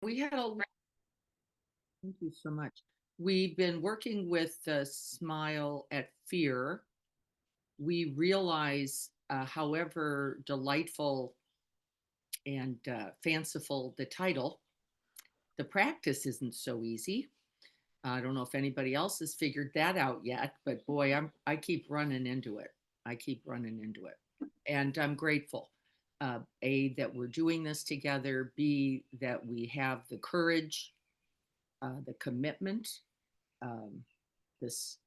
We had a Thank you so much. We've been working with Smile at Fear. We realize, however delightful and fanciful the title, the practice isn't so easy. I don't know if anybody else has figured that out yet, but boy, I keep running into it. I keep running into it, and I'm grateful. A, that we're doing this together. B, that we have the courage, the commitment, um, this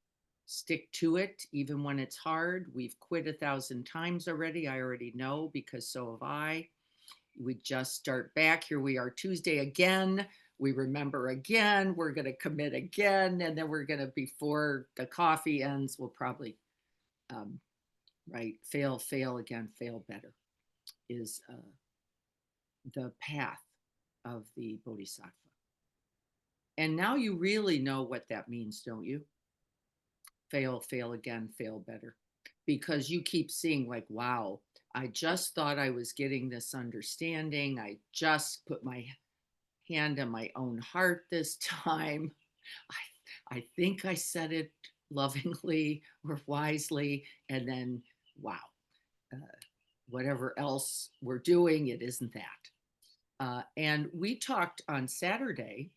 stick to it even when it's hard. We've quit 1,000 times already. I already know because so have I. We just start back. Here we are Tuesday again. We remember again. We're going to commit again. And then we're going to, before the coffee ends, we'll probably, um, right, fail again, fail better is the path of the Bodhisattva. And now you really know what that means, don't you? Fail again, fail better. Because you keep seeing, like, wow, I just thought I was getting this understanding. I just put my hand on my own heart this time. I think I said it lovingly or wisely. And then, wow, uh, whatever else we're doing, it isn't that. And we talked on Saturday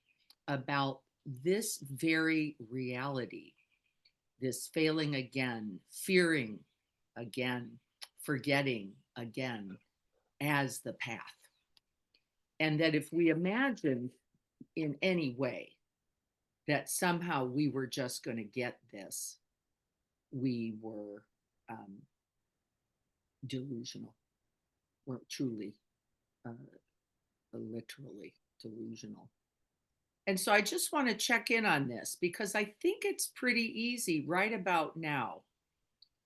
about this very reality, this failing again, fearing again, forgetting again as the path. And that if we imagined in any way that somehow we were just going to get this, we were delusional, we're truly, uh, literally delusional. And so I just want to check in on this because I think it's pretty easy right about now.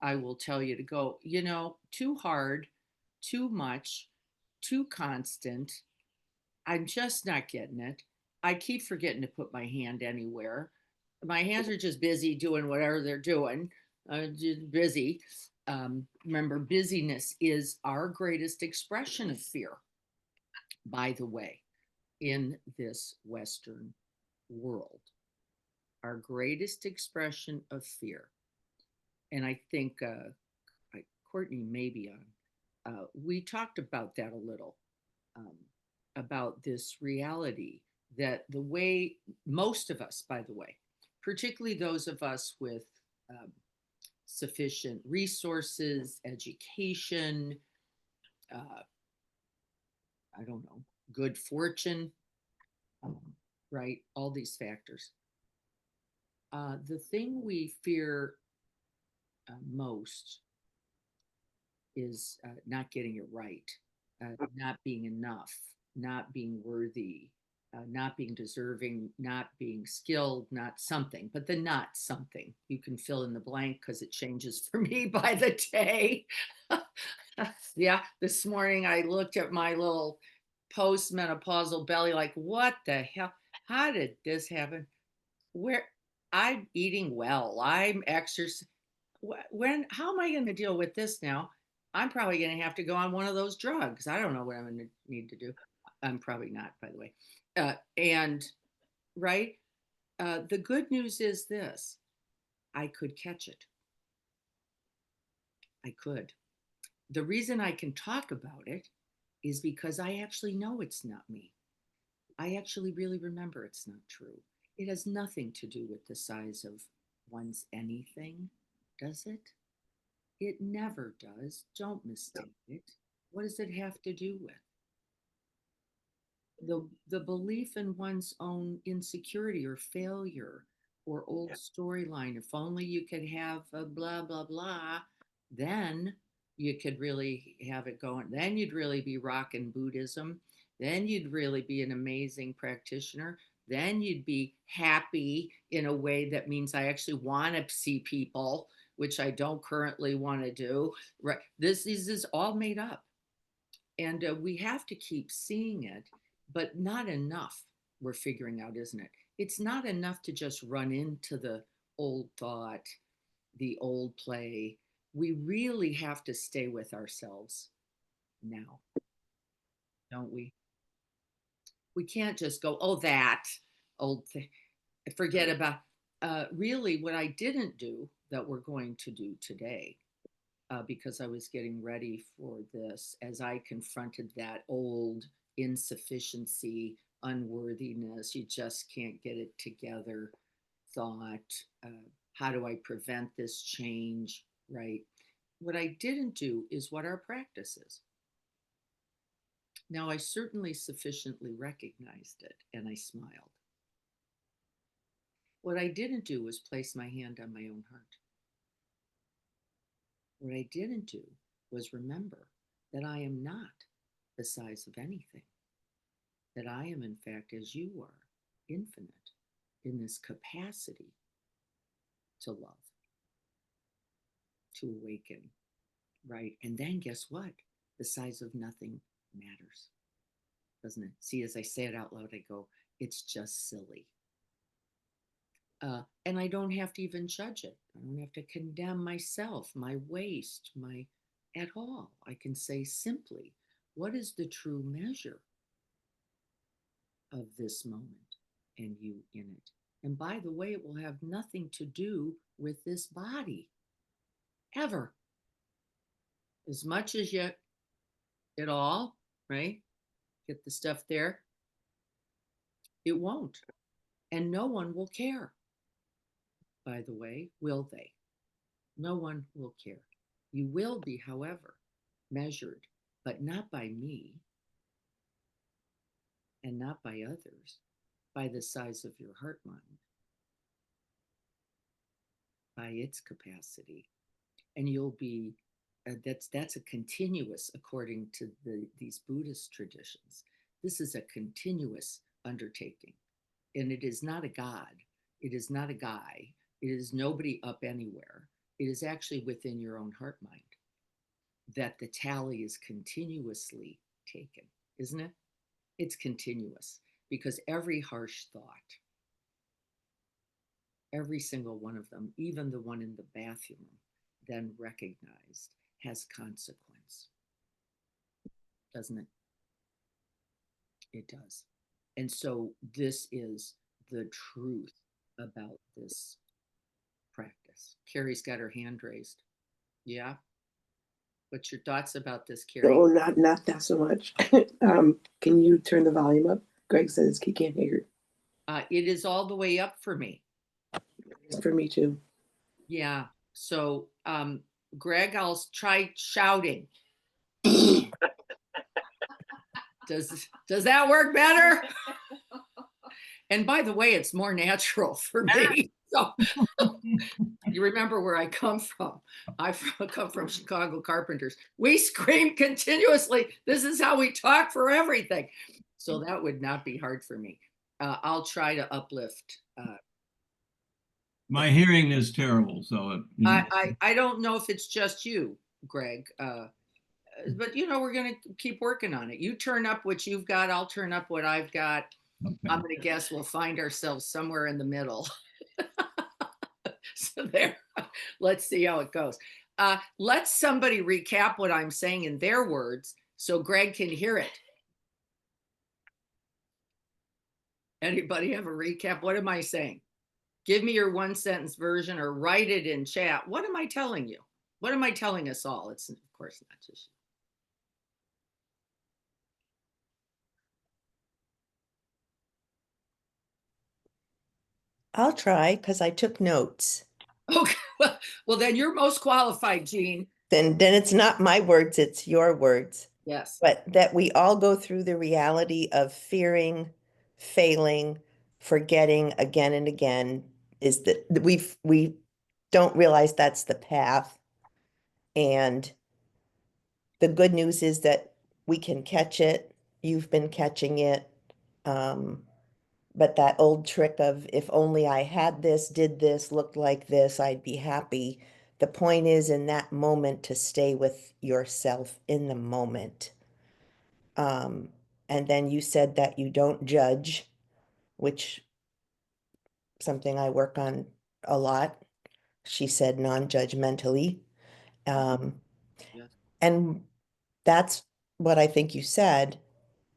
I will tell you to go, too hard, too much, too constant. I'm just not getting it. I keep forgetting to put my hand anywhere. My hands are just busy doing whatever they're doing, just busy. Remember, busyness is our greatest expression of fear, by the way, in this Western world. Our greatest expression of fear. And I think Courtney may be on. We talked about that a little, um, about this reality that the way most of us, by the way, particularly those of us with um, sufficient resources, education, uh, I don't know, good fortune, um, right? All these factors. The thing we fear most is not getting it right, not being enough, not being worthy, not being deserving, not being skilled, not something, but the not something. You can fill in the blank because it changes for me by the day. Yeah, this morning I looked at my little postmenopausal belly like, what the hell? How did this happen? Where I'm eating well, I'm exercising. How am I going to deal with this now? I'm probably going to have to go on one of those drugs. I don't know what I'm going to need to do. I'm probably not, by the way. And right, the good news is this: I could catch it. I could. The reason I can talk about it is because I actually know it's not me. I actually really remember it's not true. It has nothing to do with the size of one's anything, does it? It never does. Don't mistake it. What does it have to do with? The belief in one's own insecurity or failure or old storyline. If only you could have a blah blah blah, then you could really have it going. Then you'd really be rocking Buddhism. Then you'd really be an amazing practitioner. Then you'd be happy in a way that means I actually want to see people, which I don't currently want to do. Right? This is all made up. And we have to keep seeing it, but not enough, we're figuring out, isn't it? It's not enough to just run into the old thought, the old play. We really have to stay with ourselves now, don't we? We can't just go, oh, that old thing, forget about. Really, what I didn't do that we're going to do today, because I was getting ready for this, as I confronted that old insufficiency, unworthiness, you just can't get it together thought, uh, how do I prevent this change, right? What I didn't do is what our practice is. Now, I certainly sufficiently recognized it and I smiled. What I didn't do was place my hand on my own heart. What I didn't do was remember that I am not the size of anything, that I am, in fact, as you are, infinite in this capacity to love, to awaken, right? And then guess what? The size of nothing matters, doesn't it? See, as I say it out loud, I go, it's just silly. And I don't have to even judge it. I don't have to condemn myself, my waste, my at all. I can say simply, what is the true measure of this moment and you in it? And by the way, it will have nothing to do with this body ever. As much as you, it all, right? Get the stuff there, it won't. And no one will care. By the way, will they? No one will care. You will be, however, measured, but not by me and not by others, by the size of your heart mind, by its capacity. And you'll be, that's a continuous, according to these Buddhist traditions. This is a continuous undertaking. And it is not a God. It is not a guy. It is nobody up anywhere. It is actually within your own heart mind that the tally is continuously taken, isn't it? It's continuous because every harsh thought, every single one of them, even the one in the bathroom, then recognized, has consequence, doesn't it? It does. And so this is the truth about this practice. Carrie's got her hand raised. Yeah. What's your thoughts about this, Carrie? No, not that so much. Can you turn the volume up? Greg says he can't hear. It is all the way up for me. It's for me too. Yeah. So, Greg, I'll try shouting. Does that work better? And by the way, it's more natural for me. So you remember where I come from. I come from Chicago carpenters. We scream continuously. This is how we talk for everything. So that would not be hard for me. I'll try to uplift. My hearing is terrible, so I don't know if it's just you, Greg, but we're going to keep working on it. You turn up what you've got. I'll turn up what I've got. okay. I'm going to guess we'll find ourselves somewhere in the middle. So there, let's see how it goes. Let somebody recap what I'm saying in their words so Greg can hear it. Anybody have a recap? What am I saying? Give me your one sentence version or write it in chat. What am I telling you? What am I telling us all? It's of course not just I'll try because I took notes. you. Okay. Well, then you're most qualified, Jean. Then it's not my words, it's your words. Yes. But that we all go through the reality of fearing, failing, forgetting again and again is that we don't realize that's the path. And the good news is that we can catch it. You've been catching it. But that old trick of if only I had this, did this, looked like this, I'd be happy. The point is in that moment to stay with yourself in the moment. And then you said that you don't judge, which something I work on a lot. She said non-judgmentally. Yes. And that's what I think you said.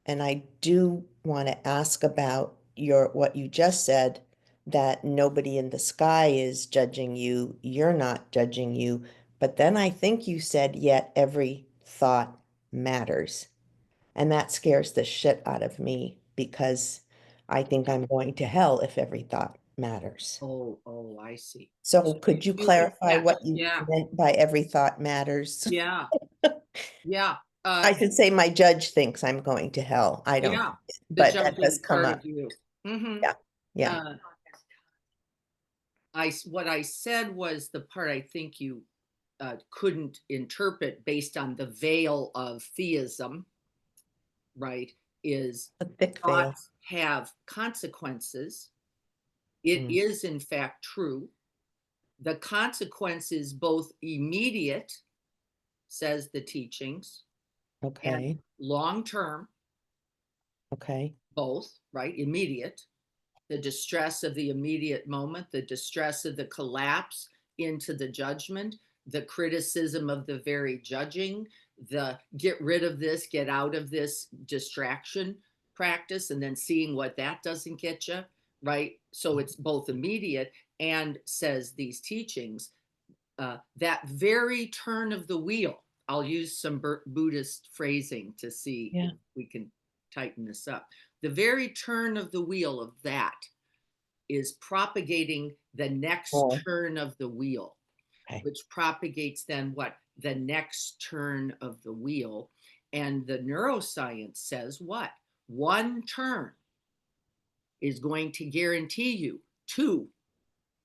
And I do want to ask about what you just said, that nobody in the sky is judging you, you're not judging you. But then I think you said, yet every thought matters. And that scares the shit out of me because I think I'm going to hell if every thought matters. Oh, I see. So could you You would- clarify what you yeah, meant by every thought matters? yeah, yeah. I should say my judge thinks I'm going to hell. I don't, Yeah, the but that does judging come part up. of you. Mhm. Yeah, yeah. What I said was the part I think you couldn't interpret based on the veil of theism, right? Is A thick veil. thoughts have consequences. It Mm. is in fact true. The consequence is both immediate, says the teachings, and Okay, long term, okay. both, right? Immediate, the distress of the immediate moment, the distress of the collapse into the judgment, the criticism of the very judging, the get rid of this, get out of this distraction practice, and then seeing what that doesn't get you, right? So it's both immediate and, says these teachings, that very turn of the wheel. I'll use some Buddhist phrasing to see Yeah. if we can tighten this up. The very turn of the wheel of that is propagating the next Oh, turn of the wheel, okay. which propagates then what? The next turn of the wheel. And the neuroscience says what? One turn is going to guarantee you two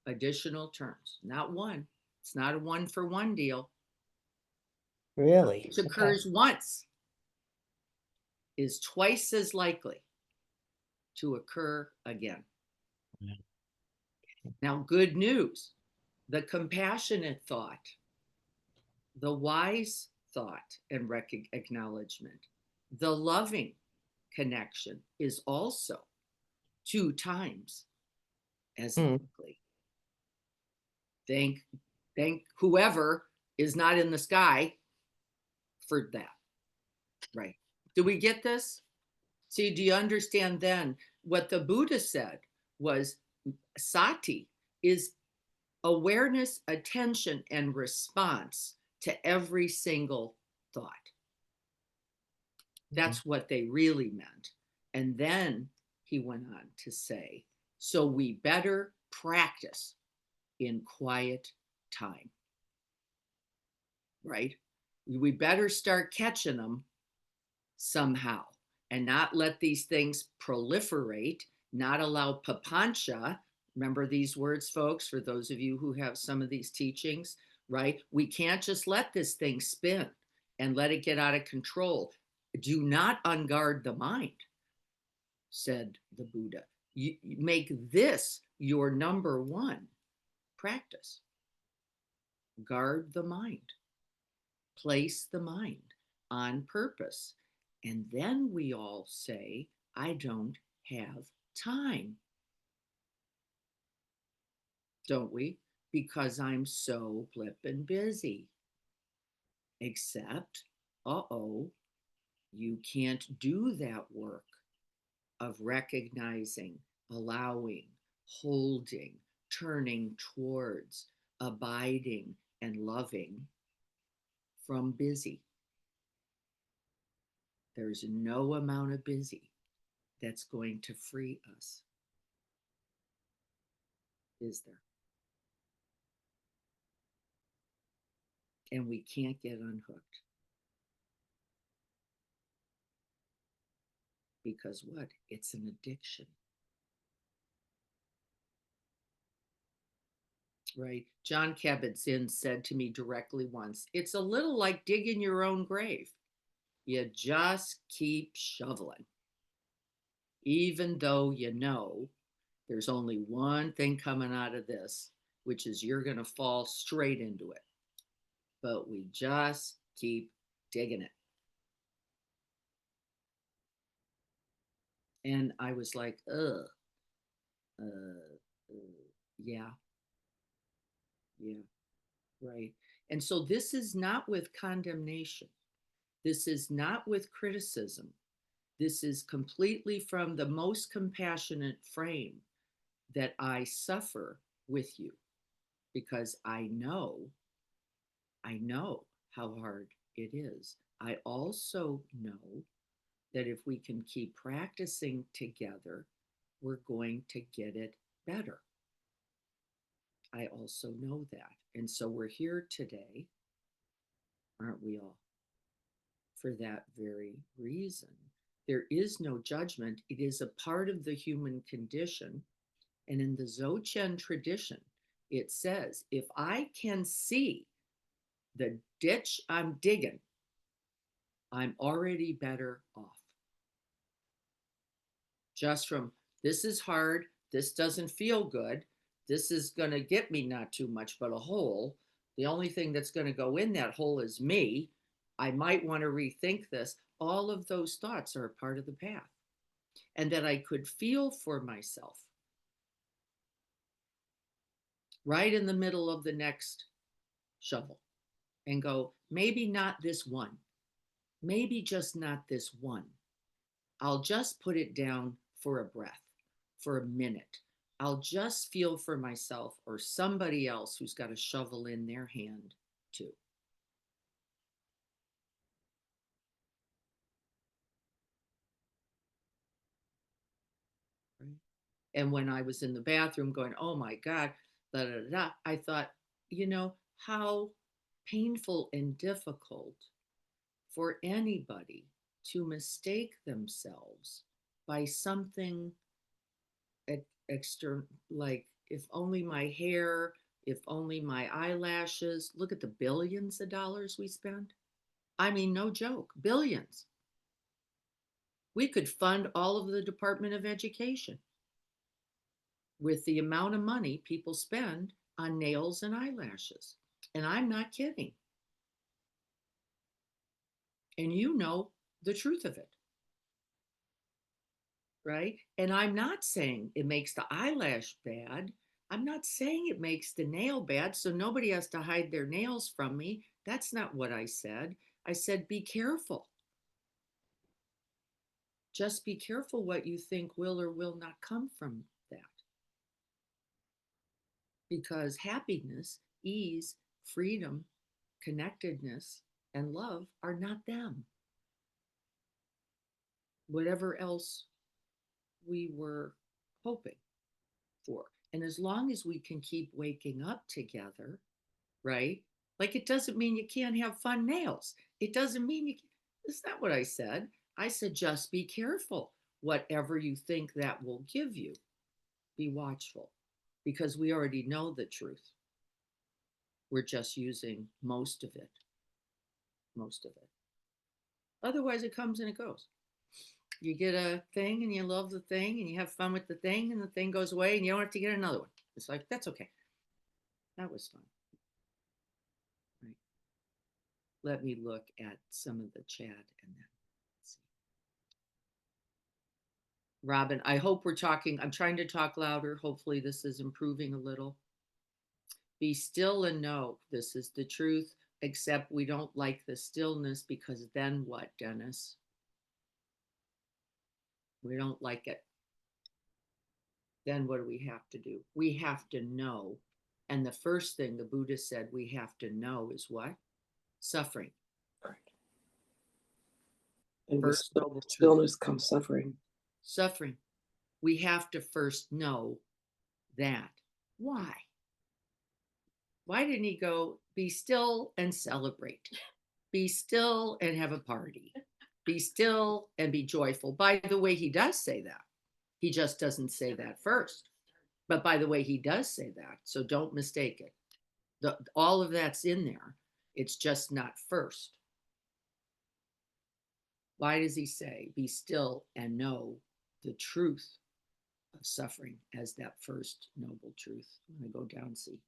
additional turns, not one. It's not a one for one deal. Really? Which Okay. occurs once is twice as likely to occur again. Yeah. Now, good news, the compassionate thought, the wise thought and acknowledgement, the loving connection is also two times as Mm. likely. Thank whoever is not in the sky for that. Right. Do we get this? See, do you understand then what the Buddha said was sati is awareness, attention, and response to every single thought. That's what they really meant. And then he went on to say, so we better practice in quiet time, right? We better start catching them somehow and not let these things proliferate, not allow papancha. Remember these words, folks, for those of you who have some of these teachings, right? We can't just let this thing spin and let it get out of control. Do not unguard the mind, said the Buddha. You make this your number one practice. Guard the mind, place the mind on purpose. And then we all say, I don't have time. Don't we? Because I'm so flippin' busy. Except, you can't do that work of recognizing, allowing, holding, turning towards, abiding, and loving from busy. There's no amount of busy that's going to free us, is there? And we can't get unhooked. Because what? It's an addiction. Right? John Kabat-Zinn said to me directly once, it's a little like digging your own grave. You just keep shoveling, even though you know there's only one thing coming out of this, which is you're going to fall straight into it. But we just keep digging it. And I was like, ugh, yeah, yeah, right. And so this is not with condemnation. This is not with criticism. this is completely from the most compassionate frame that I suffer with you because I know how hard it is. I also know that if we can keep practicing together, we're going to get it better. I also know that. And so we're here today, aren't we all? For that very reason. There is no judgment. It is a part of the human condition. And in the Dzogchen tradition, it says, if I can see the ditch I'm digging, I'm already better off. Just from this is hard, this doesn't feel good, this is going to get me not too much, but a hole. The only thing that's going to go in that hole is me. I might want to rethink this. All of those thoughts are a part of the path. And that I could feel for myself right in the middle of the next shovel and go, maybe not this one, maybe just not this one. I'll just put it down for a breath, for a minute. I'll just feel for myself or somebody else who's got a shovel in their hand too. Right? And when I was in the bathroom going, oh my God, da, da, da, I thought, how painful and difficult for anybody to mistake themselves by something external, like if only my hair, if only my eyelashes. Look at the billions of dollars we spend. I mean, no joke, billions. We could fund all of the Department of Education with the amount of money people spend on nails and eyelashes. And I'm not kidding. And you know the truth of it. Right? And I'm not saying it makes the eyelash bad. I'm not saying it makes the nail bad, so nobody has to hide their nails from me. That's not what I said. I said, be careful. Just be careful what you think will or will not come from that. Because happiness, ease, freedom, connectedness, and love are not them. Whatever else we were hoping for. And as long as we can keep waking up together, right? Like it doesn't mean you can't have fun nails. It doesn't mean you can. That's not what I said. I said, just be careful. Whatever you think that will give you, be watchful because we already know the truth. We're just using most of it. Most of it. Otherwise, it comes and it goes. You get a thing and you love the thing and you have fun with the thing and the thing goes away and you don't have to get another one. It's like, that's okay. That was fun. Right. Let me look at some of the chat and then see. Robin, I hope we're talking. I'm trying to talk louder. Hopefully this is improving a little. Be still and know this is the truth, except we don't like the stillness because then what, Dennis? We don't like it. Then what do we have to do? We have to know. And the first thing the Buddha said we have to know is what? Suffering. Right. And with First noble truth. stillness comes suffering. Suffering. We have to first know that. Why? Why didn't he go, be still and celebrate? Be still and have a party. Be still and be joyful. By the way, he does say that. He just doesn't say that first. But by the way, he does say that. So don't mistake it. All of that's in there. It's just not first. Why does he say, be still and know the truth of suffering as that first noble truth? I'm going to go down, see.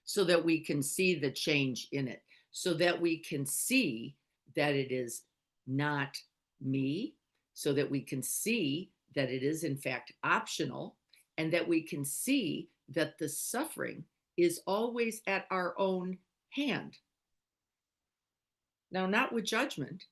So that we can see the change in it. So that we can see that it is not me. So that we can see that it is in fact optional. And that we can see that the suffering is always at our own hand. Now, not with judgment,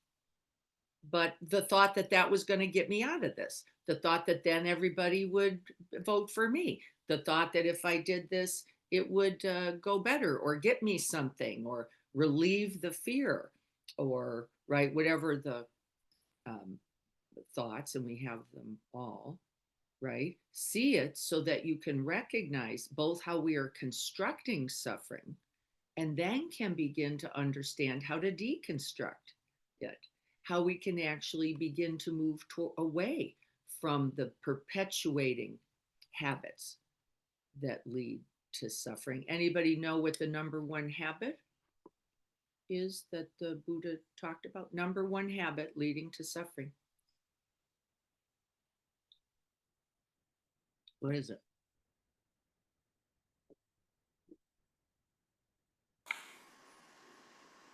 but the thought that that was going to get me out of this, the thought that then everybody would vote for me, the thought that if I did this, it would go better or get me something or relieve the fear or, right, whatever the um, thoughts, and we have them all, right? See it so that you can recognize both how we are constructing suffering and then can begin to understand how to deconstruct it, how we can actually begin to move away from the perpetuating habits that lead to suffering. Anybody know what the number one habit is that the Buddha talked about? Number one habit leading to suffering. What is it?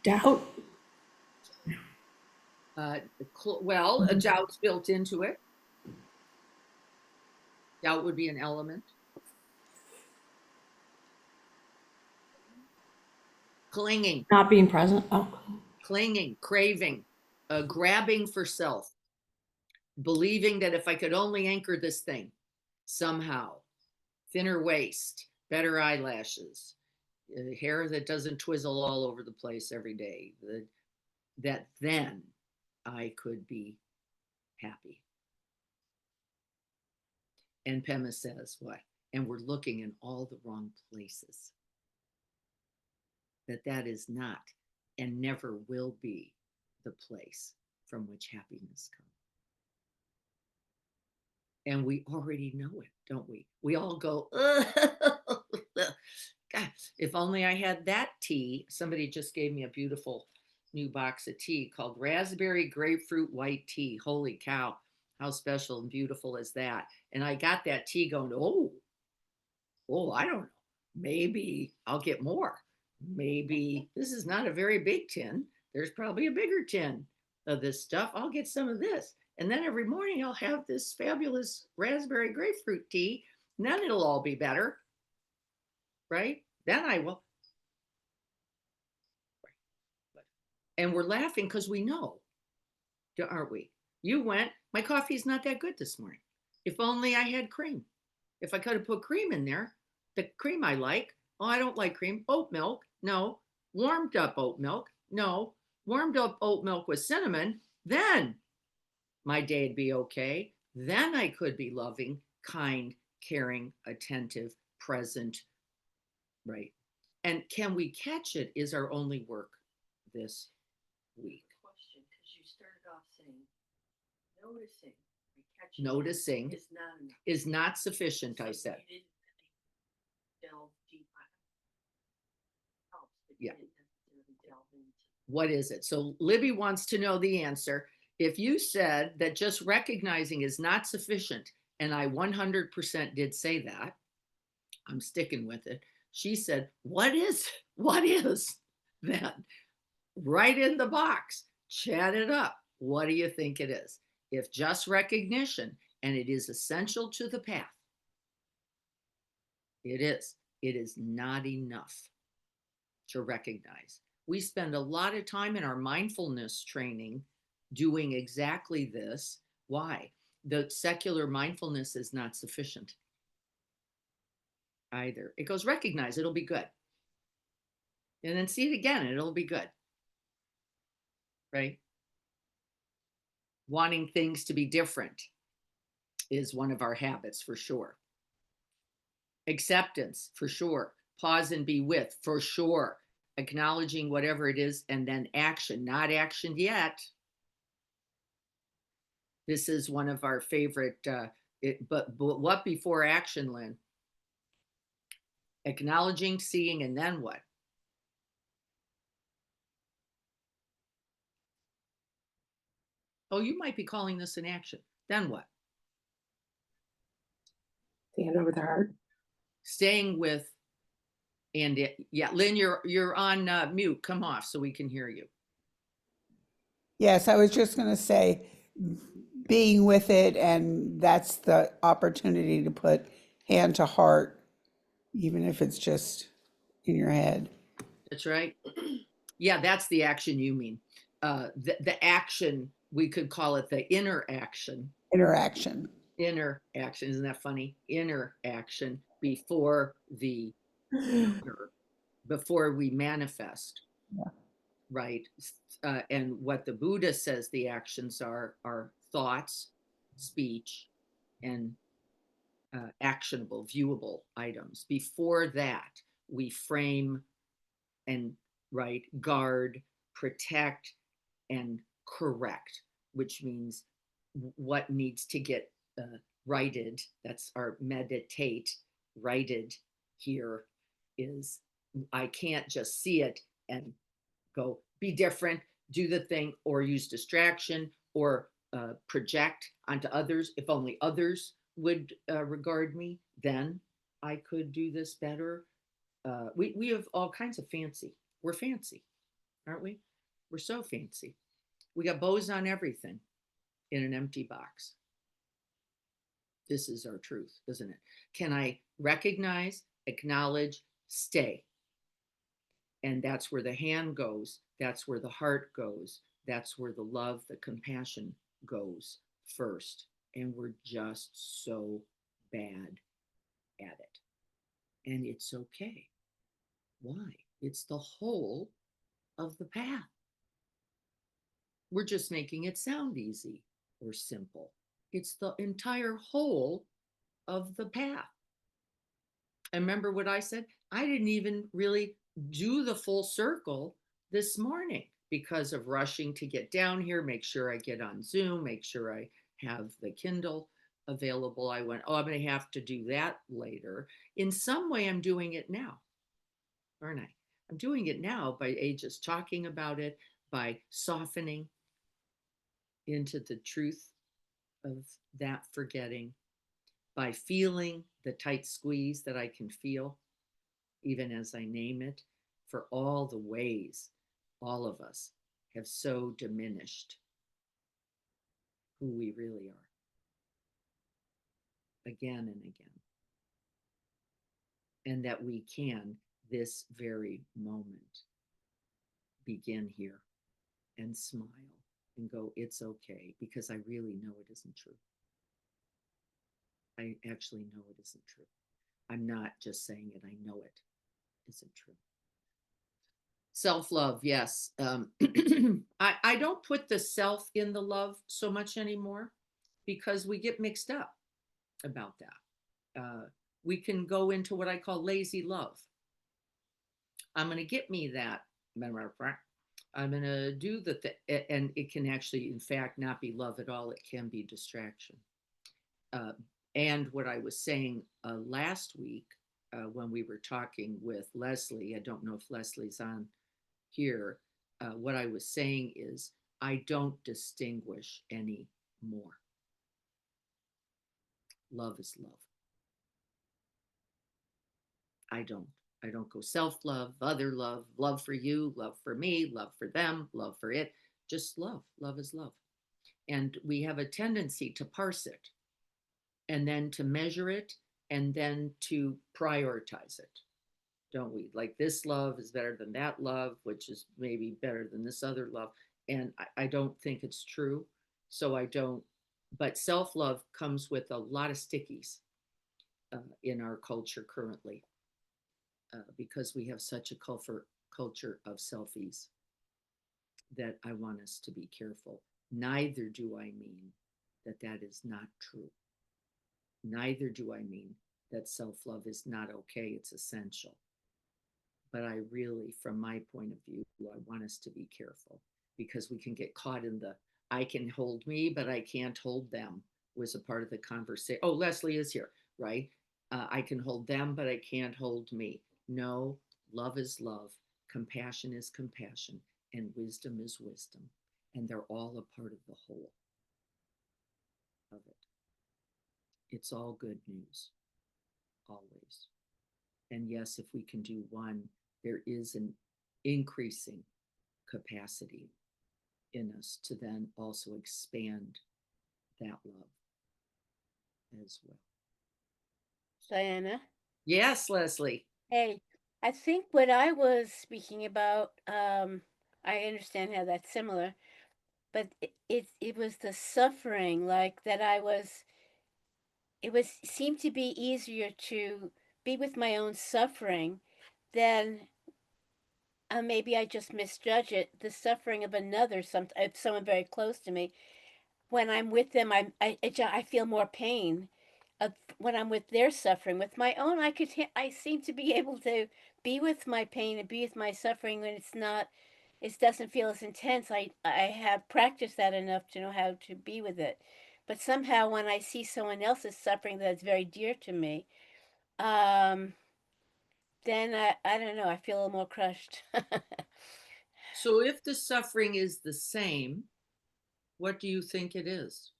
Doubt. Well, a doubt's built into it. Doubt would be an element. Clinging, Not being present. Oh, clinging, craving, grabbing for self, believing that if I could only anchor this thing somehow, thinner waist, better eyelashes, hair that doesn't twizzle all over the place every day, that then I could be happy. And Pema says what? And we're looking in all the wrong places. That is not and never will be the place from which happiness comes. And we already know it, don't we? We all go, God, if only I had that tea. Somebody just gave me a beautiful new box of tea called Raspberry Grapefruit White Tea. Holy cow, how special and beautiful is that? And I got that tea going, I don't know. Maybe I'll get more. Maybe this is not a very big tin. There's probably a bigger tin of this stuff. I'll get some of this. And then every morning I'll have this fabulous raspberry grapefruit tea. And then it'll all be better. Right? Then I will. And we're laughing because we know, aren't we? You went, my coffee's not that good this morning. If only I had cream. If I could have put cream in there, the cream I like. Oh, I don't like cream. Oat milk. No. Warmed up oat milk. No. Warmed up oat milk with cinnamon. Then my day'd be okay. Then I could be loving, kind, caring, attentive, present. Right. And can we catch it is our only work this week. Question, because you started off saying noticing, Noticing is not enough. is not sufficient, I said. You didn't really delve deep on it. Helps, but Yeah. you didn't necessarily delve into. What is it? So Libby wants to know the answer. If you said that just recognizing is not sufficient, and I 100% did say that, I'm sticking with it. She said, what is then? Right in the box, chat it up. What do you think it is? If just recognition, and it is essential to the path, it is not enough to recognize. We spend a lot of time in our mindfulness training doing exactly this. Why? The secular mindfulness is not sufficient either. It goes, recognize, it'll be good. And then see it again, and it'll be good. Right? Wanting things to be different is one of our habits for sure. Acceptance for sure. Pause and be with for sure. Acknowledging whatever it is, and then action, not action yet. This is one of our favorite, but what before action, Lynn? Acknowledging, seeing, and then what? Oh, you might be calling this an action. Then what? Hand over the heart. Staying with, and yeah, Lynn, you're on mute. Come off so we can hear you. Yes, I was just going to say being with it, and that's the opportunity to put hand to heart, even if it's just in your head. That's right. Yeah, that's the action you mean. The action we could call it the interaction. Interaction. Interaction, isn't that funny? Interaction before the outer, before we manifest. Yeah. Right? And what the Buddha says the actions are thoughts, speech, and actionable, viewable items. Before that, we frame and guard, protect, and correct, which means what needs to get righted. That's our meditate. Righted here is I can't just see it and go be different, do the thing, or use distraction, or project onto others. If only others would regard me, then I could do this better. We have all kinds of fancy. We're fancy, aren't we? We're so fancy. We got bows on everything in an empty box. This is our truth, isn't it? Can I recognize, acknowledge, stay? And that's where the hand goes. That's where the heart goes. That's where the love, the compassion goes first. And we're just so bad at it. And it's okay. Why? It's the whole of the path. We're just making it sound easy or simple. It's the entire whole of the path. And remember what I said? I didn't even really do the full circle this morning because of rushing to get down here, make sure I get on Zoom, make sure I have the Kindle available. I went, oh, I'm going to have to do that later. In some way, I'm doing it now, aren't I? I'm doing it now by just talking about it, by softening into the truth of that forgetting, by feeling the tight squeeze that I can feel, even as I name it, for all the ways all of us have so diminished who we really are, again and again. And that we can, this very moment, begin here and smile and go, it's okay, because I really know it isn't true. I actually know it isn't true. I'm not just saying it, I know it isn't true. Self-love, yes. I don't put the self in the love so much anymore because we get mixed up about that. We can go into what I call lazy love. I'm going to get me that. I'm going to do the thing. And it can actually, in fact, not be love at all. It can be distraction. And what I was saying last week when we were talking with Leslie, I don't know if Leslie's on here, what I was saying is I don't distinguish anymore. Love is love. I don't go self-love, other love, love for you, love for me, love for them, love for it. Just love. Love is love. And we have a tendency to parse it and then to measure it and then to prioritize it, don't we? Like this love is better than that love, which is maybe better than this other love. And I don't think it's true. So I don't, but self-love comes with a lot of stickies in our culture currently because we have such a culture of selfies that I want us to be careful. Neither do I mean that that is not true. Neither do I mean that self-love is not okay. It's essential. But I really, from my point of view, I want us to be careful because we can get caught in the I can hold me, but I can't hold them was a part of the conversation. Oh, Leslie is here, right? I can hold them, but I can't hold me. No, love is love, compassion is compassion, and wisdom is wisdom. And they're all a part of the whole of it. It's all good news, always. And yes, if we can do one, there is an increasing capacity in us to then also expand that love as well. Diana. Yes, Leslie. Hey, I think what I was speaking about, I understand how that's similar, but it was the suffering, like that I was. It was seemed to be easier to be with my own suffering than maybe I just misjudge it. The suffering of another, someone very close to me. When I'm with them, I feel more pain. When I'm with their suffering, with my own, I seem to be able to be with my pain and be with my suffering when it's not. It doesn't feel as intense. I have practiced that enough to know how to be with it. But somehow, when I see someone else's suffering that's very dear to me, um, then I don't know. I feel a little more crushed. So if the suffering is the same, what do you think it is?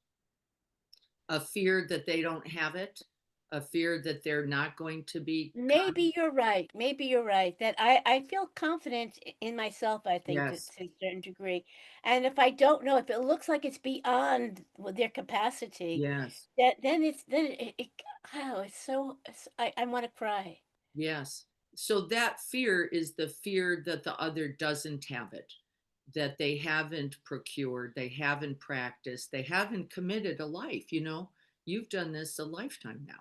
A fear that they don't have it, a fear that they're not going to be Maybe you're right. Maybe you're right. That I feel confident in myself, I think, Yes, to a certain degree. And if I don't know, if it looks like it's beyond their capacity, yes, oh, it's so, I want to cry. yes. So that fear is the fear that the other doesn't have it, that they haven't procured, they haven't practiced, they haven't committed a life. You've done this a lifetime now,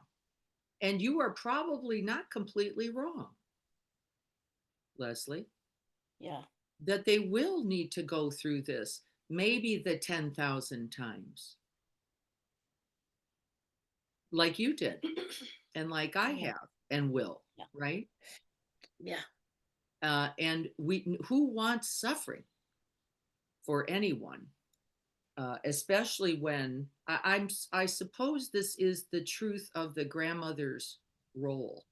and you are probably not completely wrong, Leslie, Yeah. that they will need to go through this maybe the 10,000 times, like you did, and like I Yeah. have and will, Yeah. right? Yeah. And who wants suffering for anyone, especially when I suppose this is the truth of the grandmother's role,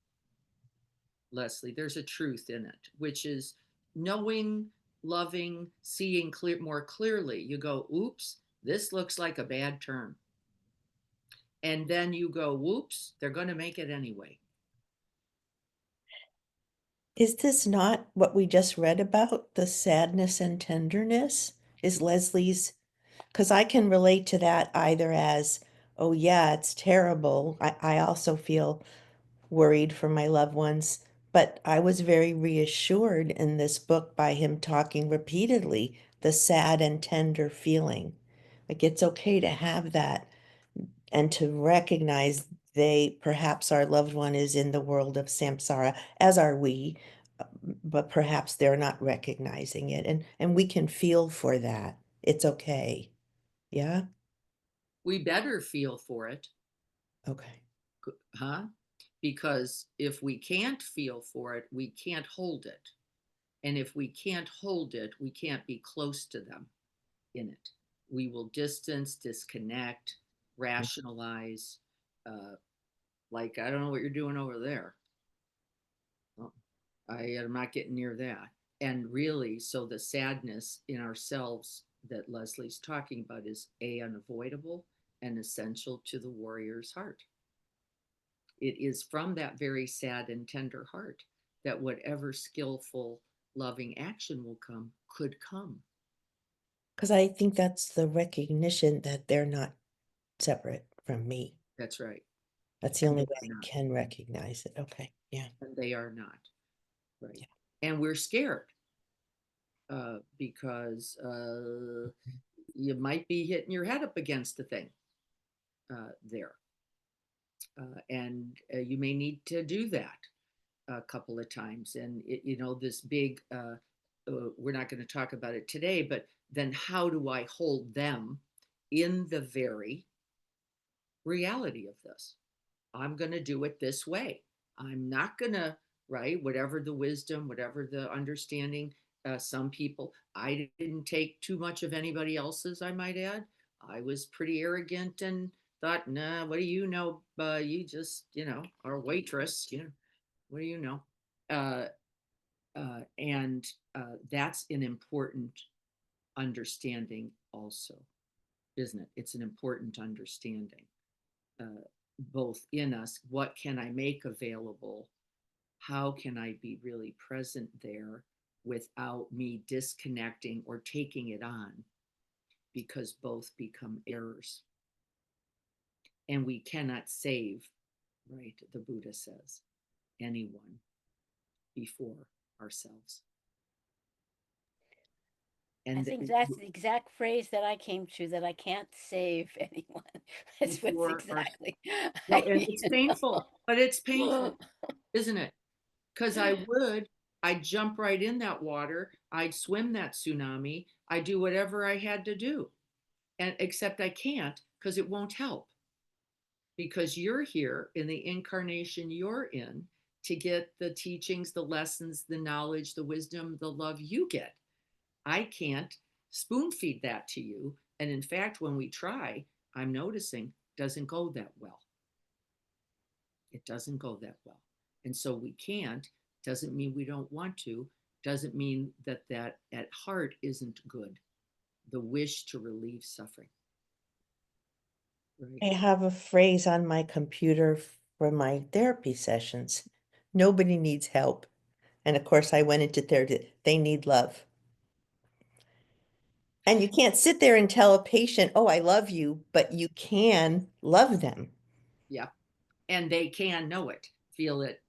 Leslie. There's a truth in it, which is knowing, loving, seeing more clearly. You go, oops, this looks like a bad turn. And then you go, whoops, they're going to make it anyway. Is this not what we just read about? The sadness and tenderness is Leslie's, because I can relate to that either as, oh yeah, it's terrible. I also feel worried for my loved ones, but I was very reassured in this book by him talking repeatedly the sad and tender feeling. Like it's okay to have that and to recognize they perhaps our loved one is in the world of samsara, as are we, but perhaps they're not recognizing it, and we can feel for that. It's okay. Yeah. We better feel for it, Okay. huh? Because if we can't feel for it, we can't hold it. And if we can't hold it, we can't be close to them in it. We will distance, disconnect, rationalize, uh, like, I don't know what you're doing over there. Well, I'm not getting near that. And really, so the sadness in ourselves that Leslie's talking about is unavoidable and essential to the warrior's heart. It is from that very sad and tender heart that whatever skillful, loving action will come could come. Because I think that's the recognition that they're not separate from me. That's right. That's the And only they way are I not. can recognize it. Okay. Yeah. And they are not. Right. Yeah. And we're scared because you might be hitting your head up against the thing there. And you may need to do that a couple of times. And, this big, we're not going to talk about it today, but then how do I hold them in the very reality of this? I'm going to do it this way. I'm not going to, right? Whatever the wisdom, whatever the understanding, some people, I didn't take too much of anybody else's, I might add. I was pretty arrogant and thought, nah, what do you know? You just, are a waitress, what do you know? Uh, and that's an important understanding also, isn't it? It's an important understanding. Both in us, what can I make available? How can I be really present there without me disconnecting or taking it on? Because both become errors. And we cannot save, right? The Buddha says, anyone before ourselves. I And think that's the exact phrase that I came to, that I can't save anyone. That's You what's are exactly. no, I and mean, it's painful, but it's painful, isn't it? Because I'd jump right in that water, I'd swim that tsunami, I'd do whatever I had to do. And except I can't because it won't help. Because you're here in the incarnation you're in to get the teachings, the lessons, the knowledge, the wisdom, the love you get. I can't spoon feed that to you. And in fact, when we try, I'm noticing doesn't go that well. It doesn't go that well. And so we can't, doesn't mean we don't want to, doesn't mean that that at heart isn't good. The wish to relieve suffering. Right. I have a phrase on my computer for my therapy sessions. Nobody needs help. And of course, I went into therapy. They need love. And you can't sit there and tell a patient, oh, I love you, but you can love them. Yeah. And they can know it, feel it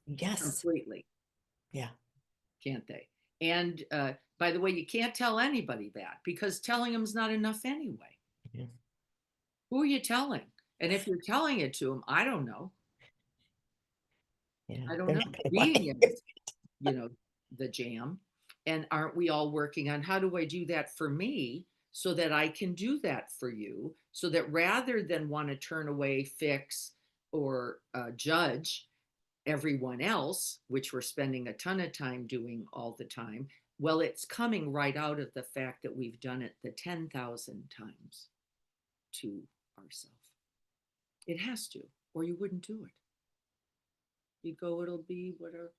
Yes. completely, Yeah. can't they? And by the way, you can't tell anybody that because telling them is not enough anyway. Yeah. Who are you telling? And if you're telling it to them, I don't know. Yeah. I don't They're know. not gonna want Being to in hear it, you know, the jam. And aren't we all working on how do I do that for me so that I can do that for you? So that rather than want to turn away, fix, or judge everyone else, which we're spending a ton of time doing all the time, well, it's coming right out of the fact that we've done it the 10,000 times to ourselves. It has to, or you wouldn't do it. You go, it'll be whatever.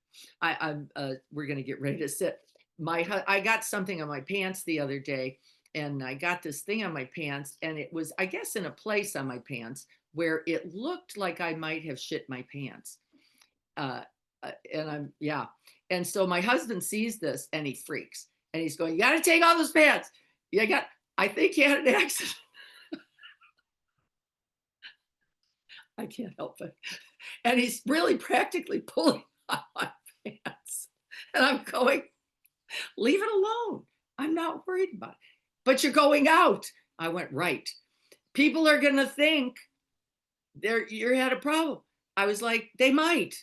We're gonna get ready to sit. I got something on my pants the other day, and I got this thing on my pants, and it was, I guess, in a place on my pants where it looked like I might have shit my pants. Uh, and yeah. And so my husband sees this and he freaks, and he's going, "You got to take off those pants. I think he had an accident." I can't help it. And he's really practically pulling on my pants. And I'm going, "Leave it alone. I'm not worried about it." "But you're going out." I went, "Right. People are going to think you had a problem." I was like, They might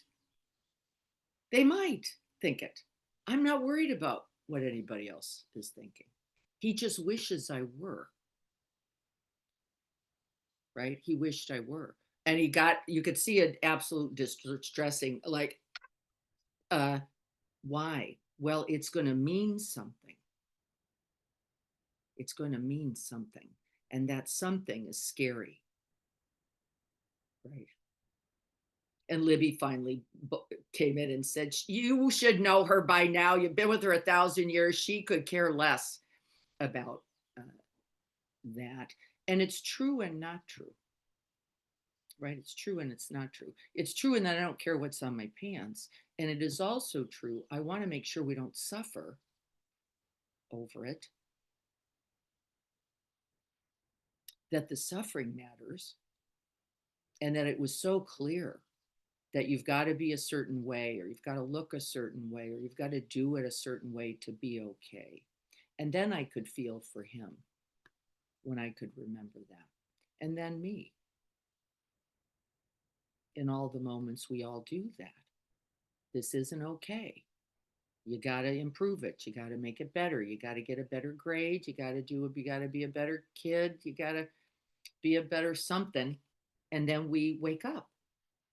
think it. I'm not worried about what anybody else is thinking. He just wishes I were. Right? He wished I were. And you could see an absolute distressing, like, why? Well, it's going to mean something. It's going to mean something. And that something is scary. Right? And Libby finally came in and said, "You should know her by now. You've been with her 1,000 years. She could care less about that." And it's true and not true. Right? It's true and it's not true. It's true in that I don't care what's on my pants. And it is also true, I want to make sure we don't suffer over it, that the suffering matters, and that it was so clear that you've got to be a certain way, or you've got to look a certain way, or you've got to do it a certain way to be okay. And then I could feel for him when I could remember that. And then me. In all the moments we all do that. This isn't okay. You got to improve it. You got to make it better. You got to get a better grade. You got to be a better kid. You got to be a better something. And then we wake up.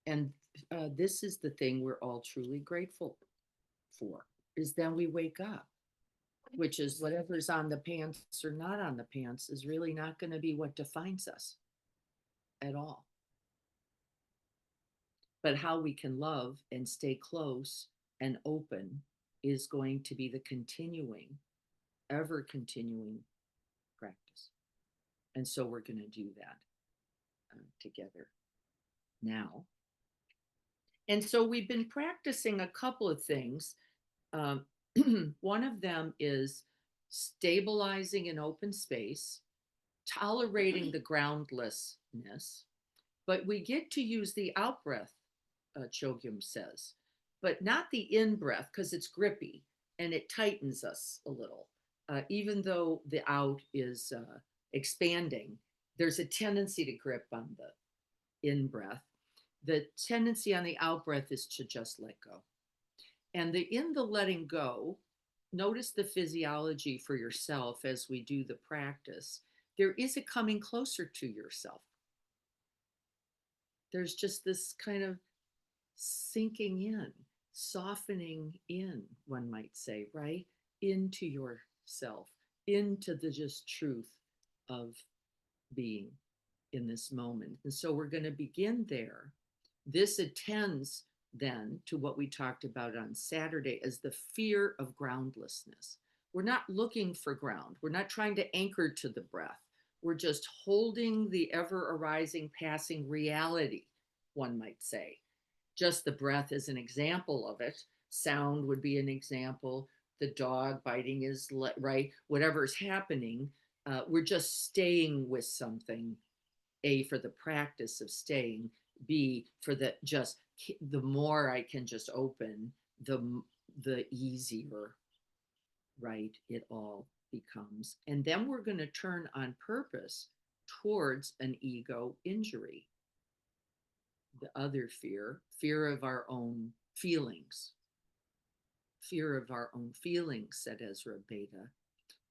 And this is the thing we're all truly grateful for, is then we wake up, which is whatever's on the pants or not on the pants is really not going to be what defines us at all. But how we can love and stay close and open is going to be the continuing, ever continuing practice. And so we're going to do that together now. And so we've been practicing a couple of things. One of them is stabilizing an open space, tolerating the groundlessness, but we get to use the out breath, Chogyam says, but not the in breath because it's grippy and it tightens us a little. even though the out is expanding, there's a tendency to grip on the in breath. The tendency on the out breath is to just let go. And in the letting go, notice the physiology for yourself as we do the practice. There is a coming closer to yourself. There's just this kind of sinking in, softening in, one might say, right? Into yourself, into the just truth of being in this moment. And so we're going to begin there. This attends then to what we talked about on Saturday as the fear of groundlessness. We're not looking for ground. We're not trying to anchor to the breath. We're just holding the ever arising, passing reality, one might say. Just the breath is an example of it. Sound would be an example. The dog biting is right. Whatever's happening, we're just staying with something. A, for the practice of staying. B, for the just the more I can just open, the easier, right, it all becomes. And then we're going to turn on purpose towards an ego injury. The other fear of our own feelings. Fear of our own feelings, said Ezra Beta.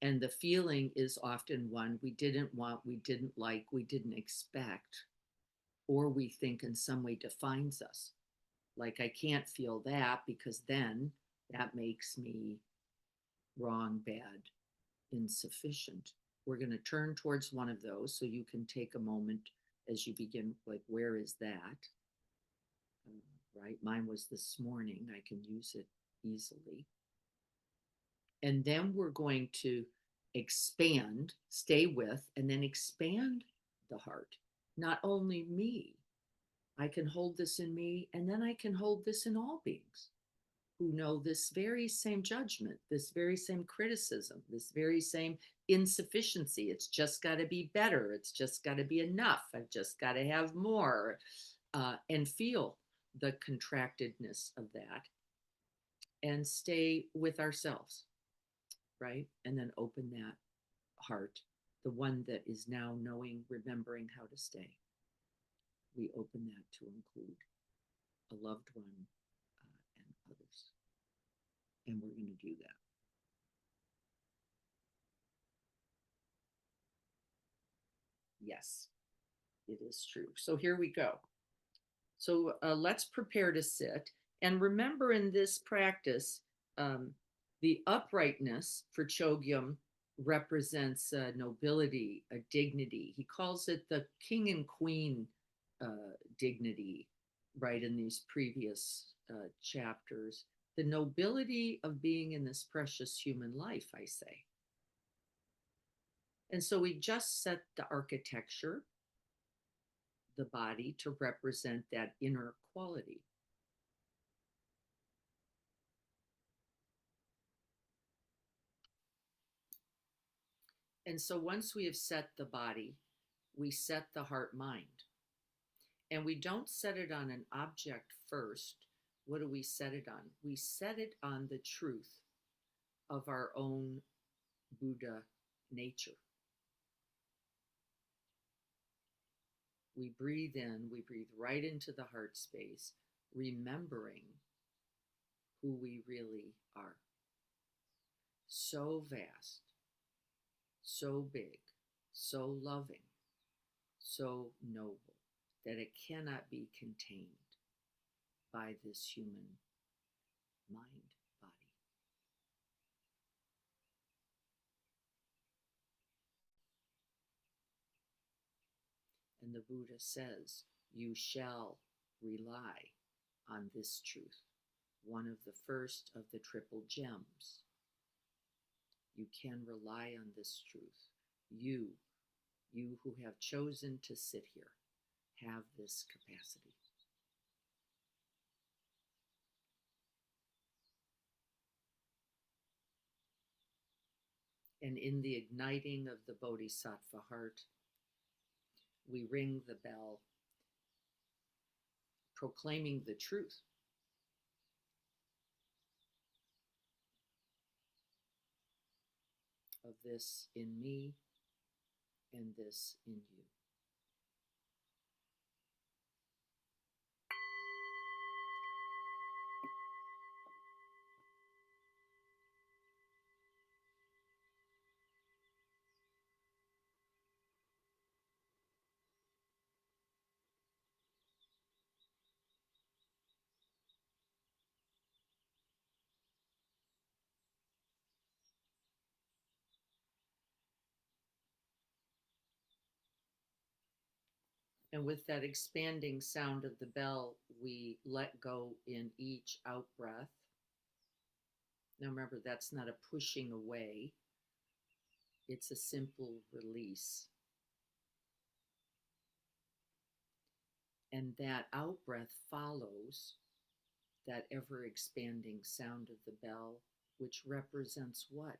And the feeling is often one we didn't want, we didn't like, we didn't expect, or we think in some way defines us. Like, I can't feel that because then that makes me wrong, bad, insufficient. We're going to turn towards one of those so you can take a moment as you begin, like, where is that? Right? Mine was this morning. I can use it easily. And then we're going to expand, stay with, and then expand the heart. Not only me, I can hold this in me, and then I can hold this in all beings who know this very same judgment, this very same criticism, this very same insufficiency. It's just got to be better. It's just got to be enough. I've just got to have more, and feel the contractedness of that and stay with ourselves, right? And then open that heart, the one that is now knowing, remembering how to stay. We open that to include a loved one and others. And we're going to do that. Yes, it is true. So here we go. So let's prepare to sit. And remember, in this practice, the uprightness for Chogyam represents nobility, a dignity. He calls it the king and queen dignity, right, in these previous chapters. The nobility of being in this precious human life, I say. And so we just set the architecture, the body, to represent that inner quality. And so once we have set the body, we set the heart mind. And we don't set it on an object first. What do we set it on? We set it on the truth of our own Buddha nature. We breathe in, we breathe right into the heart space, remembering who we really are. So vast, so big, so loving, so noble that it cannot be contained by this human mind, body. And the Buddha says, you shall rely on this truth, one of the first of the triple gems. You can rely on this truth. You who have chosen to sit here, have this capacity. And in the igniting of the Bodhisattva heart, we ring the bell, proclaiming the truth. of this in me and this in you. And with that expanding sound of the bell, we let go in each out breath. Now remember, that's not a pushing away, it's a simple release. And that out breath follows that ever expanding sound of the bell, which represents what?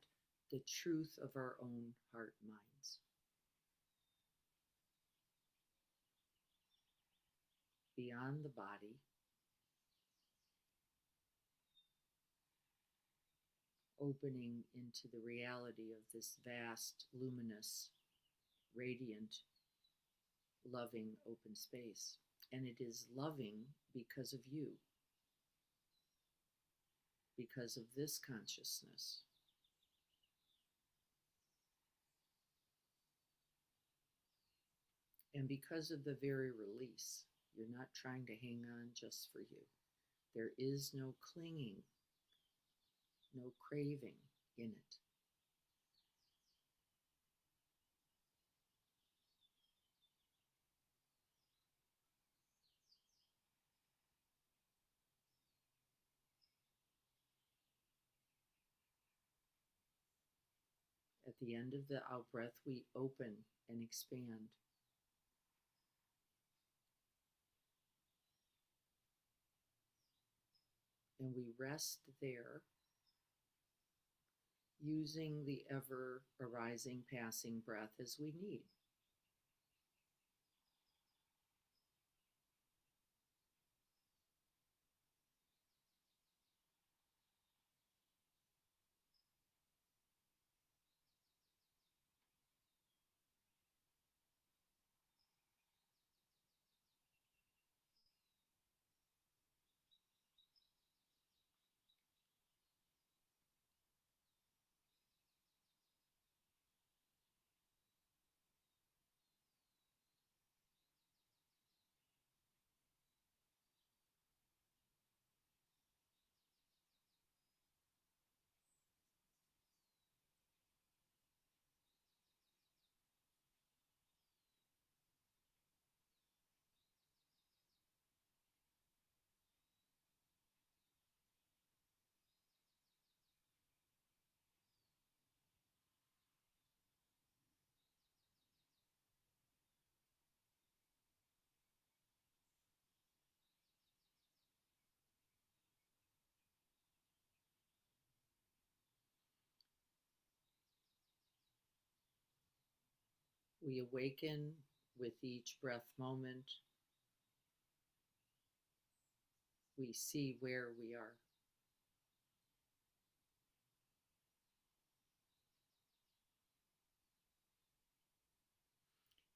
The truth of our own heart minds. Beyond the body, opening into the reality of this vast, luminous, radiant, loving open space. And it is loving because of you, because of this consciousness. And because of the very release. You're not trying to hang on just for you. There is no clinging, no craving in it. At the end of the out breath, we open and expand. And we rest there, using the ever arising, passing breath as we need. We awaken with each breath moment. We see where we are.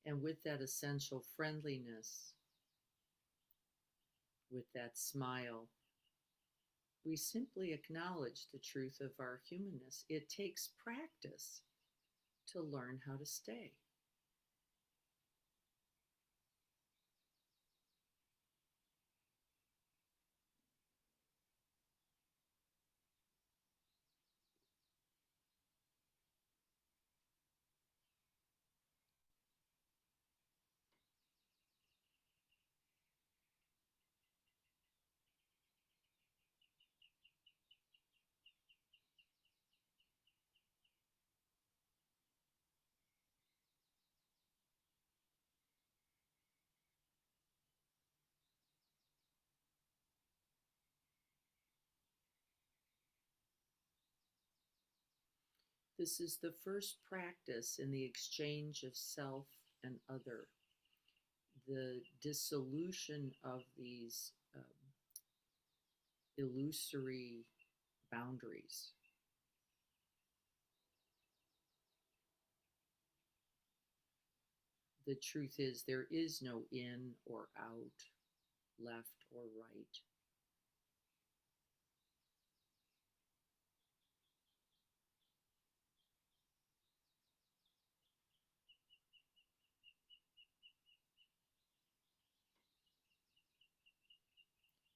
And with that essential friendliness, with that smile, we simply acknowledge the truth of our humanness. It takes practice to learn how to stay. This is the first practice in the exchange of self and other, the dissolution of these illusory boundaries. the truth is there is no in or out, left or right.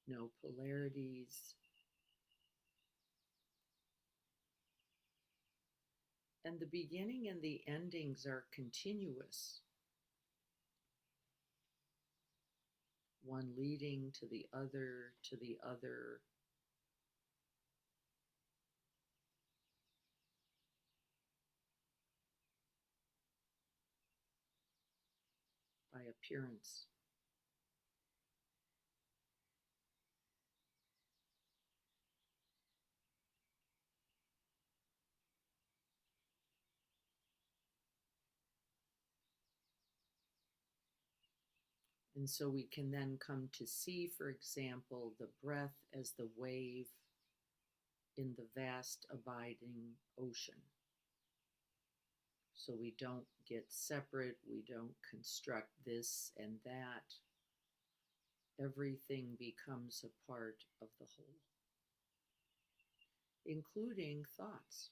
No polarities. And the beginning and the endings are continuous, one leading to the other, to the other. By appearance. And so we can then come to see, for example, the breath as the wave in the vast abiding ocean. So we don't get separate, we don't construct this and that. Everything becomes a part of the whole, including thoughts.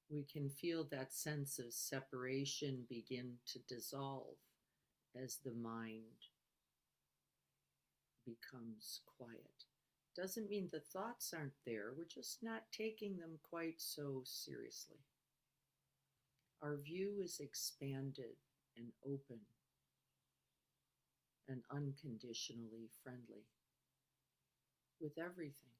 We can feel that sense of separation begin to dissolve as the mind becomes quiet. Doesn't mean the thoughts aren't there, we're just not taking them quite so seriously. Our view is expanded and open and unconditionally friendly with everything.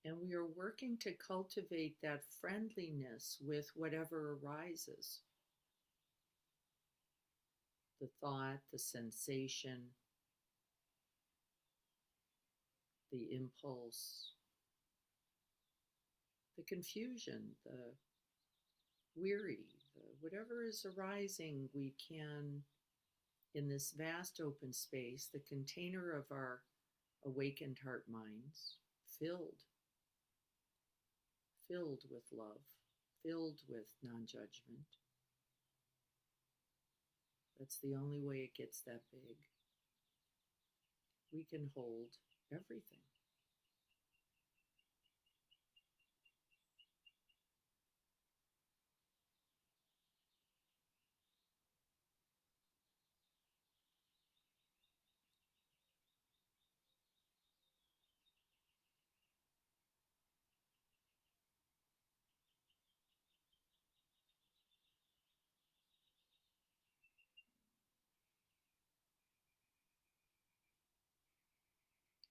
And we are working to cultivate that friendliness with whatever arises. the thought, the sensation, the impulse, the confusion, the weary, whatever is arising, we can, in this vast open space, the container of our awakened heart minds, filled with love, filled with non-judgment. That's the only way it gets that big. We can hold everything.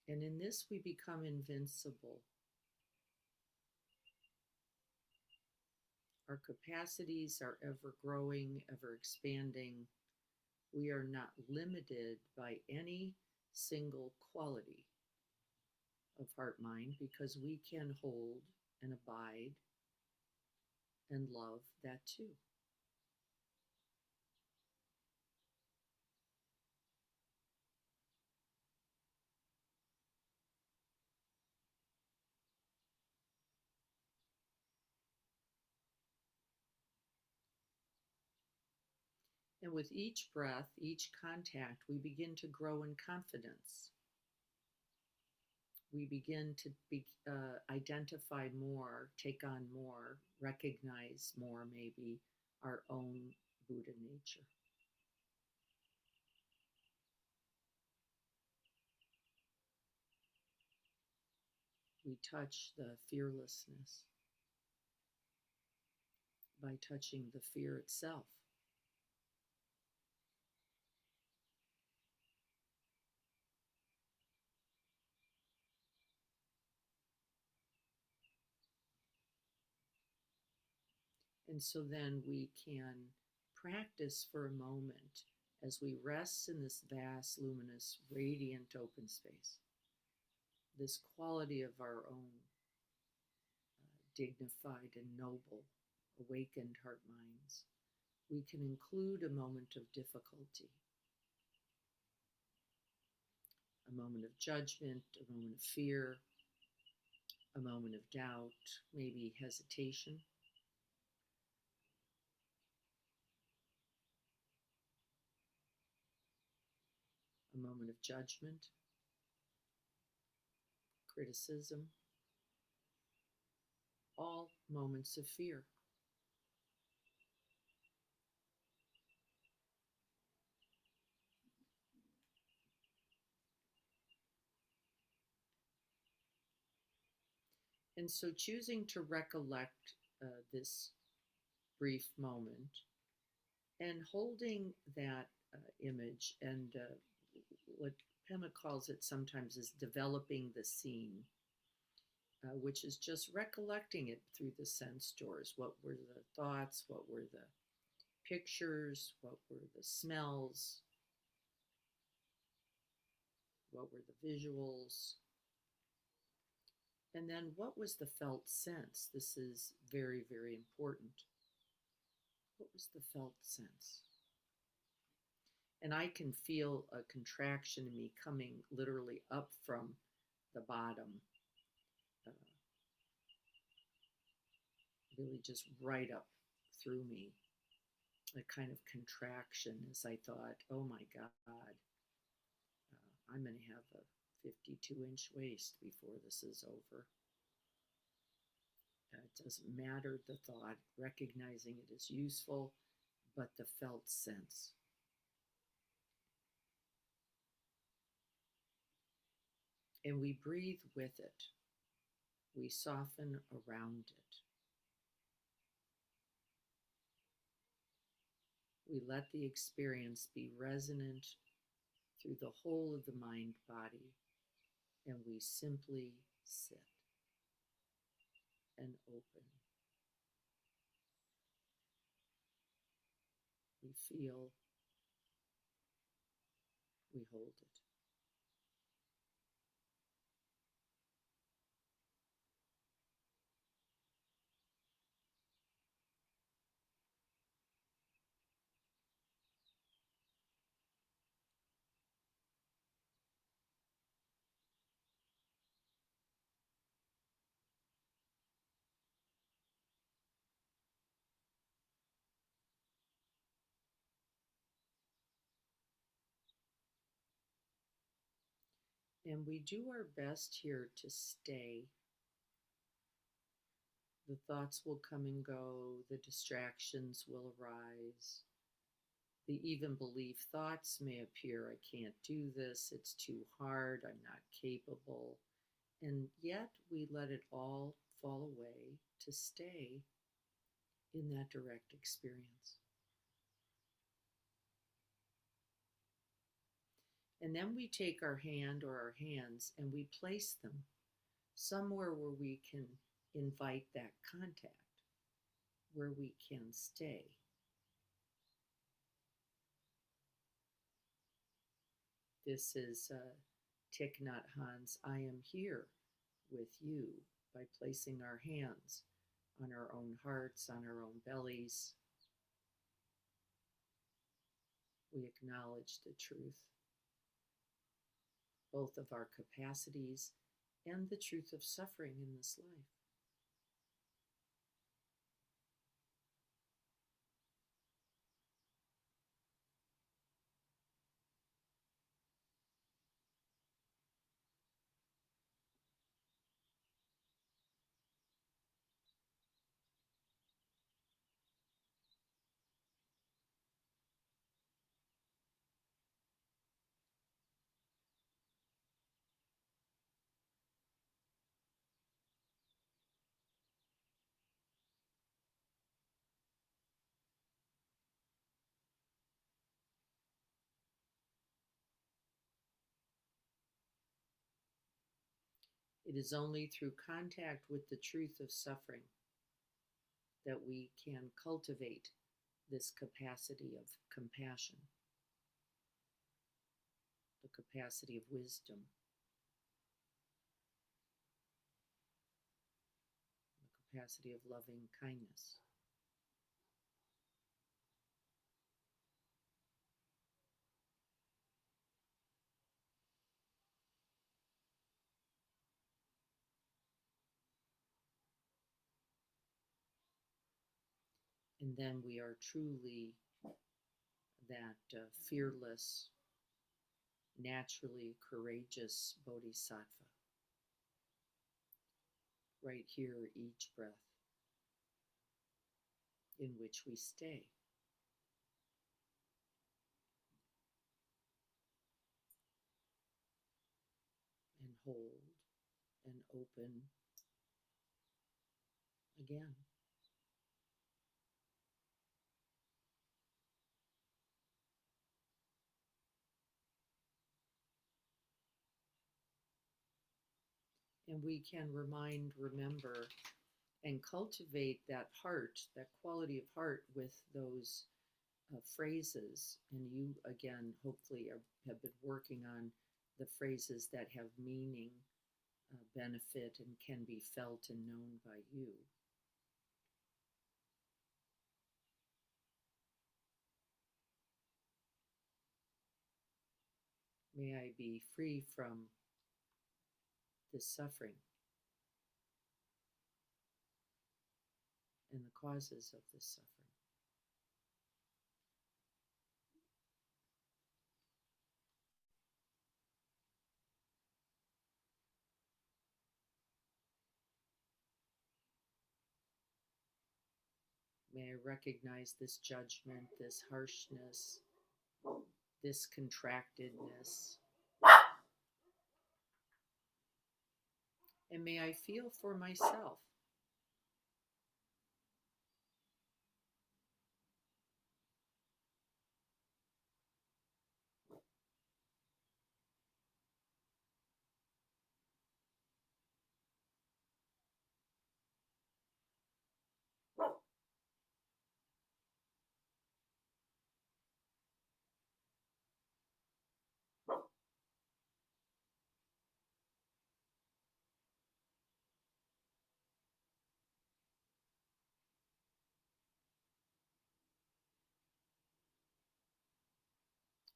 And in this, we become invincible. Our capacities are ever growing, ever expanding. We are not limited by any single quality of heart mind because we can hold and abide and love that too. And with each breath, each contact, we begin to grow in confidence. We begin to identify more, take on more, recognize more, maybe, our own Buddha nature. We touch the fearlessness by touching the fear itself. And so then we can practice for a moment as we rest in this vast, luminous, radiant open space, this quality of our own dignified and noble, awakened heart minds. We can include a moment of difficulty, a moment of judgment, a moment of fear, a moment of doubt, maybe hesitation. A moment of judgment, criticism, all moments of fear. And so choosing to recollect this brief moment and holding that image and what Pema calls it sometimes is developing the scene, which is just recollecting it through the sense doors. What were the thoughts? What were the pictures? What were the smells? What were the visuals? And then what was the felt sense? This is very, very important. What was the felt sense? And I can feel a contraction in me coming literally up from the bottom, uh, really just right up through me, a kind of contraction as I thought, oh my God, I'm going to have a 52-inch waist before this is over. It doesn't matter the thought, recognizing it is useful, but the felt sense. And we breathe with it. We soften around it. We let the experience be resonant through the whole of the mind body, and we simply sit and open. We feel we hold it. And we do our best here to stay. The thoughts will come and go, the distractions will arise. The even belief thoughts may appear, I can't do this, it's too hard, I'm not capable. And yet we let it all fall away to stay in that direct experience. And then we take our hand or our hands and we place them somewhere where we can invite that contact, where we can stay. This is Thich Nhat Hanh's I am here with you, by placing our hands on our own hearts, on our own bellies. We acknowledge the truth, both of our capacities and the truth of suffering in this life. It is only through contact with the truth of suffering that we can cultivate this capacity of compassion, the capacity of wisdom, the capacity of loving kindness. And then we are truly that fearless, naturally courageous bodhisattva. Right here, each breath in which we stay. And hold and open again. And we can remember, and cultivate that heart, that quality of heart with those phrases. And you, again, hopefully have been working on the phrases that have meaning, benefit, and can be felt and known by you. May I be free from this suffering and the causes of this suffering. May I recognize this judgment, this harshness, this contractedness. And may I feel for myself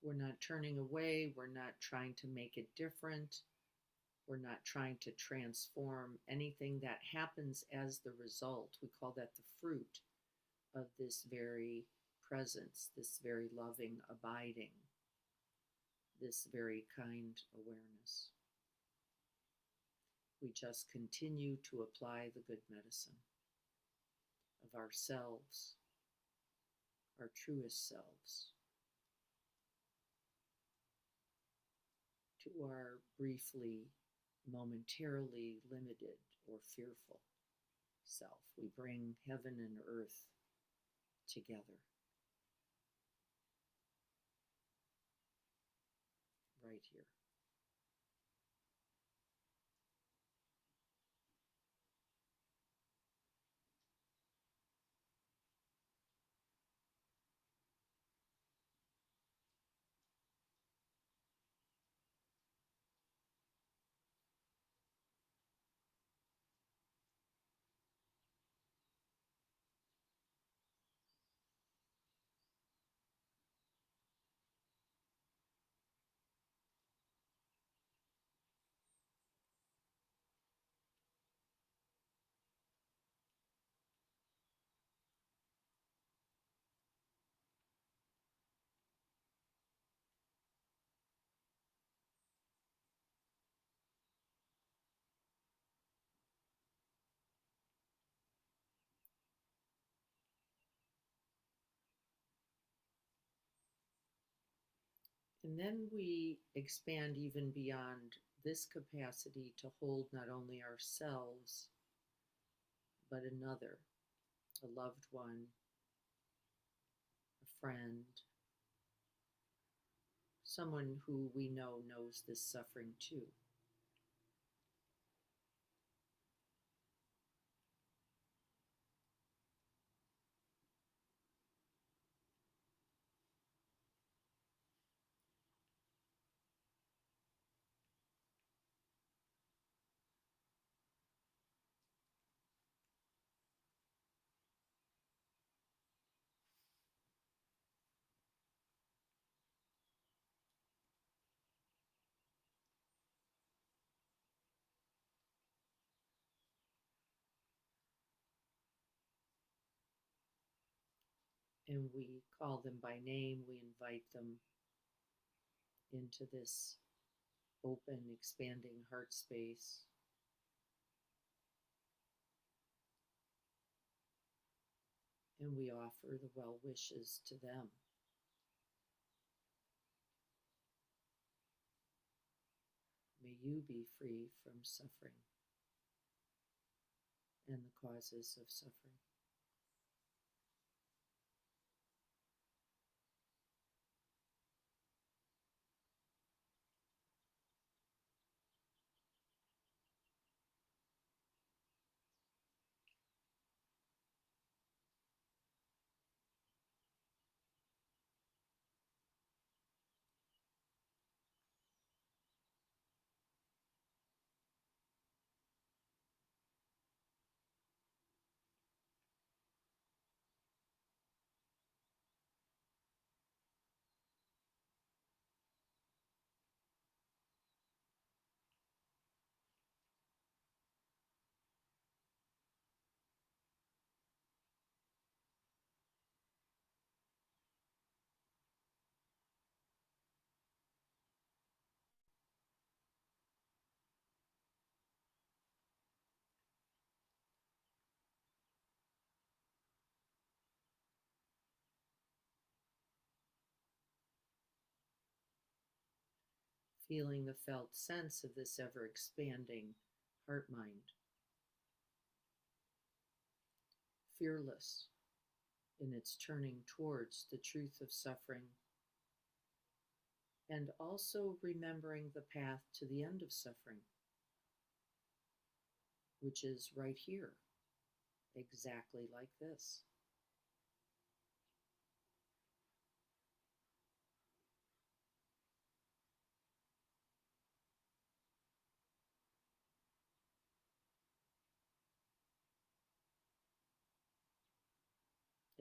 We're not turning away. We're not trying to make it different. We're not trying to transform anything that happens as the result. We call that the fruit of this very presence, this very loving abiding, this very kind awareness. We just continue to apply the good medicine of ourselves, our truest selves, to our briefly, momentarily limited or fearful self. We bring heaven and earth together right here. And then we expand even beyond this capacity to hold not only ourselves, but another, a loved one, a friend, someone who we know knows this suffering too. And we call them by name, we invite them into this open, expanding heart space. And we offer the well wishes to them. May you be free from suffering and the causes of suffering. Feeling the felt sense of this ever expanding heart mind. Fearless in its turning towards the truth of suffering, and also remembering the path to the end of suffering, which is right here, exactly like this.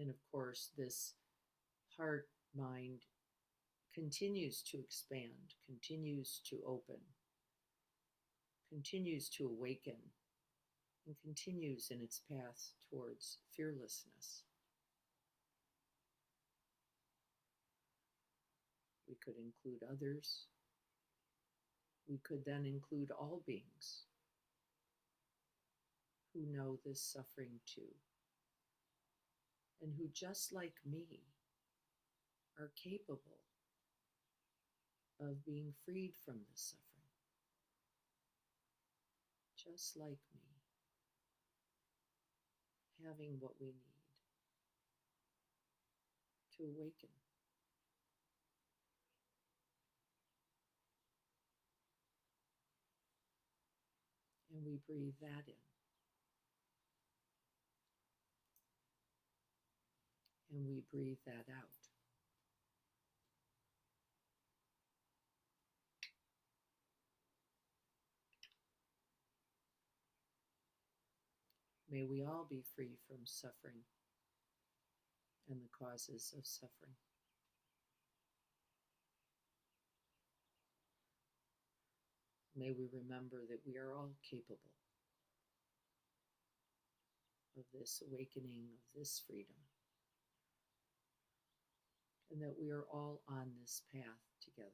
And of course, this heart mind continues to expand, continues to open, continues to awaken, and continues in its path towards fearlessness. We could include others. We could then include all beings who know this suffering too, and who, just like me, are capable of being freed from this suffering, just like me, having what we need to awaken. And we breathe that in. And we breathe that out. May we all be free from suffering and the causes of suffering. May we remember that we are all capable of this awakening, of this freedom, and that we are all on this path together.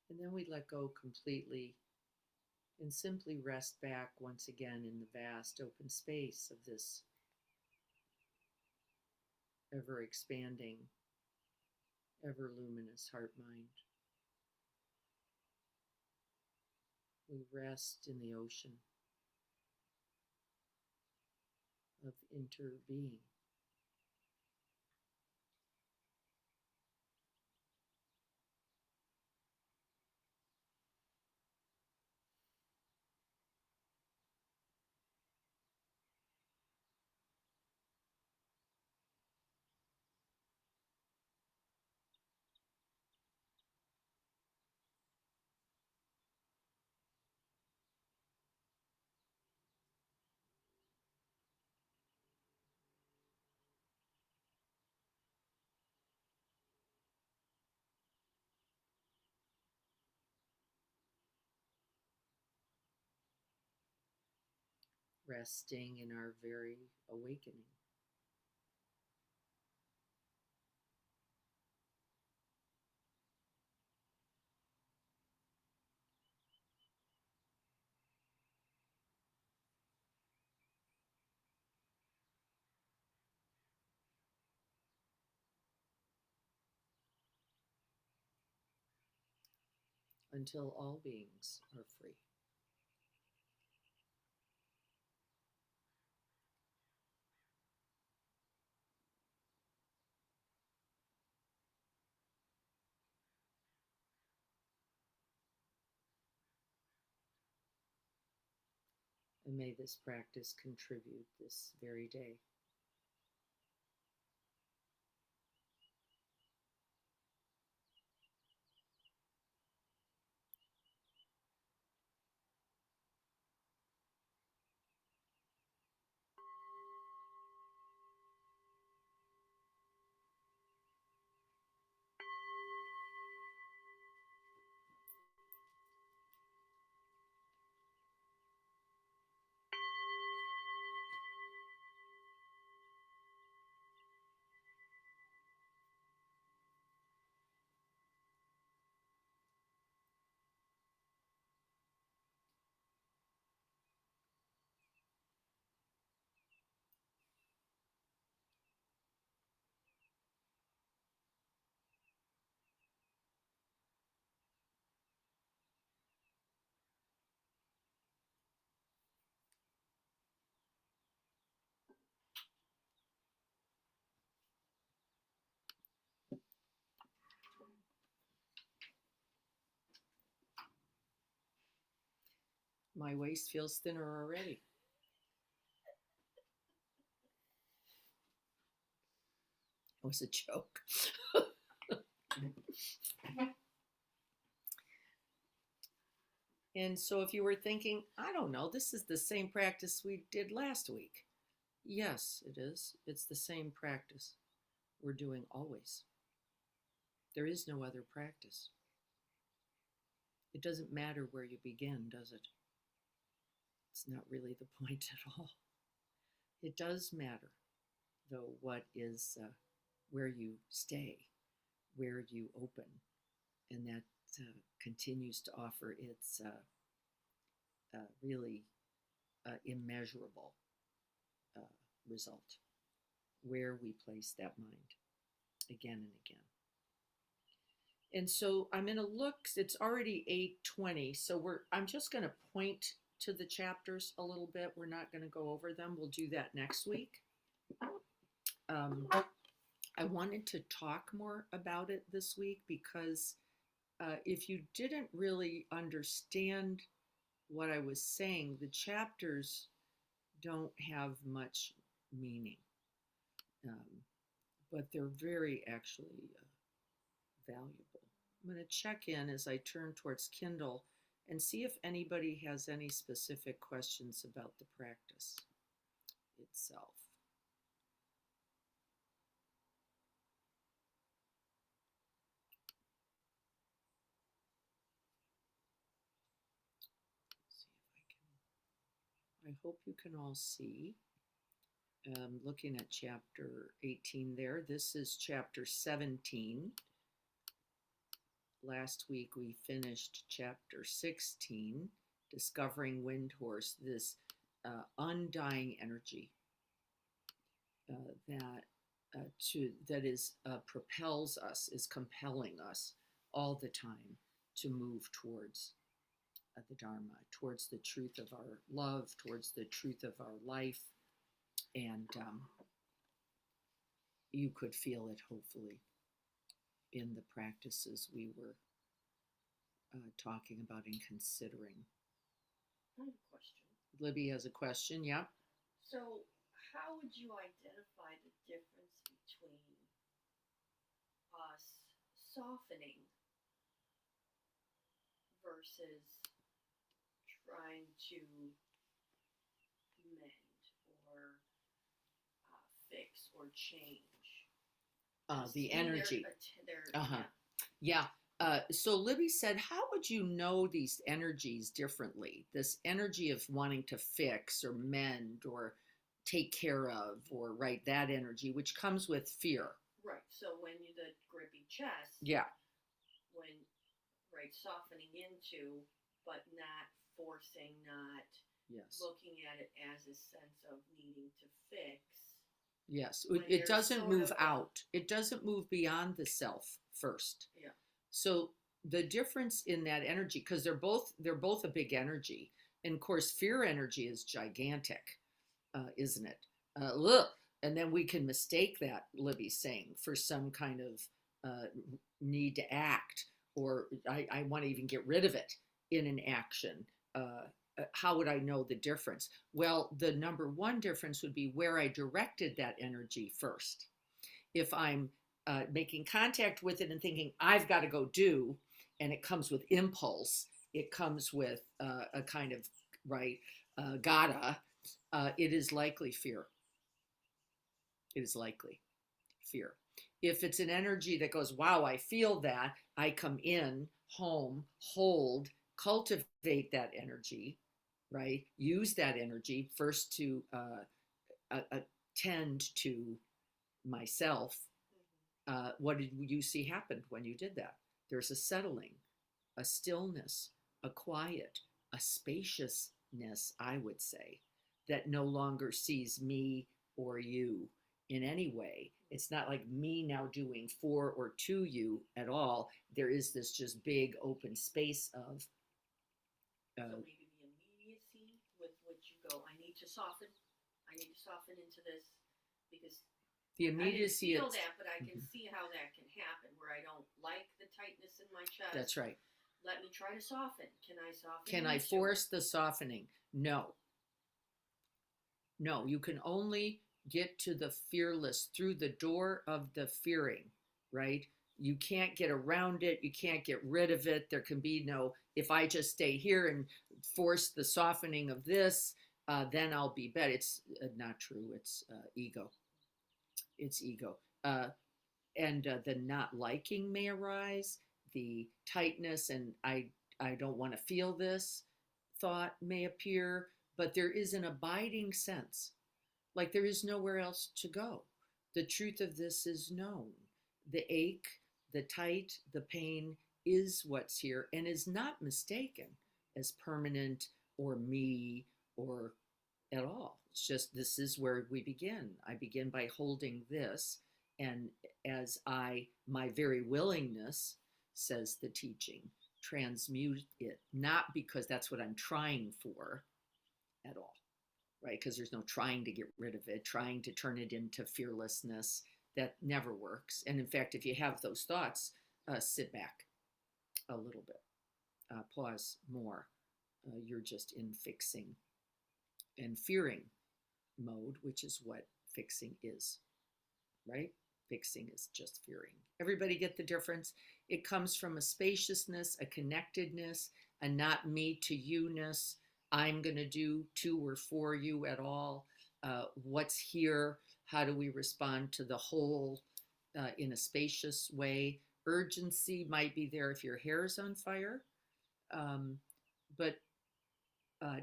And then we let go completely and simply rest back once again in the vast open space of this ever expanding, ever luminous heart mind. We rest in the ocean of interbeing. Resting in our very awakening. Until all beings are free. And may this practice contribute this very day. My waist feels thinner already. It was a joke. And so if you were thinking, I don't know, this is the same practice we did last week. Yes, it is. It's the same practice we're doing always. There is no other practice. It doesn't matter where you begin, does it? It's not really the point at all. It does matter, though, what is where you stay, where you open, and that continues to offer its really immeasurable result, where we place that mind again and again. And so I'm going to look, it's already 8:20, so I'm just going to point to the chapters a little bit. We're not going to go over them. We'll do that next week. I wanted to talk more about it this week because if you didn't really understand what I was saying, the chapters don't have much meaning, but they're very actually valuable. I'm going to check in as I turn towards Kindle and see if anybody has any specific questions about the practice itself. See if I hope you can all see. Looking at chapter 18 there. This is chapter 17. Last week we finished chapter 16, Discovering Wind Horse, this undying energy that propels us, is compelling us all the time to move towards the Dharma, towards the truth of our love, towards the truth of our life. And you could feel it, hopefully, in the practices we were talking about and considering. I have a question. Libby has a question. Yeah. So, how would you identify the difference between us softening versus trying to mend or fix or change? The To me, energy. they're Uh-huh. Yeah. So Libby said, how would you know these energies differently? This energy of wanting to fix or mend or take care of, or right, that energy, which comes with fear. Right. So when you the grippy chest, Yeah. when softening into, but not forcing, not Yes. looking at it as a sense of needing to fix. Yes. When It there's doesn't sort move of out. It doesn't move beyond the self first. Yeah. So the difference in that energy, because they're both a big energy, and of course fear energy is gigantic, isn't it? Look, and then we can mistake that, Libby's saying, for some kind of need to act, or I want to even get rid of it in an action. How would I know the difference? Well, the number one difference would be where I directed that energy first. If I'm making contact with it and thinking, I've got to go do, and it comes with impulse, it comes with a kind of, gotta, it is likely fear. It is likely fear. If it's an energy that goes, wow, I feel that, I come in, home, hold, cultivate that energy, right? Use that energy first to attend to myself. What did you see happen when you did that? There's a settling, a stillness, a quiet, a spaciousness, I would say, that no longer sees me or you in any way. It's not like me now doing for or to you at all. There is this just big open space of. So maybe the immediacy with which you go, I need to soften into this, because The I didn't immediacy. feel that, but I can see how that can happen, where I don't like the tightness in my chest. That's right. Let me try to soften. Can I soften? Can I force the softening? No. No, you can only get to the fearless through the door of the fearing, right? You can't get around it. You can't get rid of it. There can be no, if I just stay here and force the softening of this, then I'll be better. It's not true. It's ego. It's ego. And the not liking may arise, the tightness, and I don't want to feel this thought may appear, but there is an abiding sense, like there is nowhere else to go. The truth of this is known. The ache, the tight, the pain is what's here and is not mistaken as permanent or me or at all. It's just this is where we begin. I begin by holding this, and as my very willingness, says the teaching, transmute it, not because that's what I'm trying for at all, right? Because there's no trying to get rid of it, trying to turn it into fearlessness. That never works. And in fact, if you have those thoughts, sit back a little bit, pause more. You're just in fixing and fearing mode, which is what fixing is, right? Fixing is just fearing. Everybody get the difference? It comes from a spaciousness, a connectedness, a not me to you-ness. I'm going to do to or for you at all. What's here? How do we respond to the whole in a spacious way? Urgency might be there if your hair is on fire, but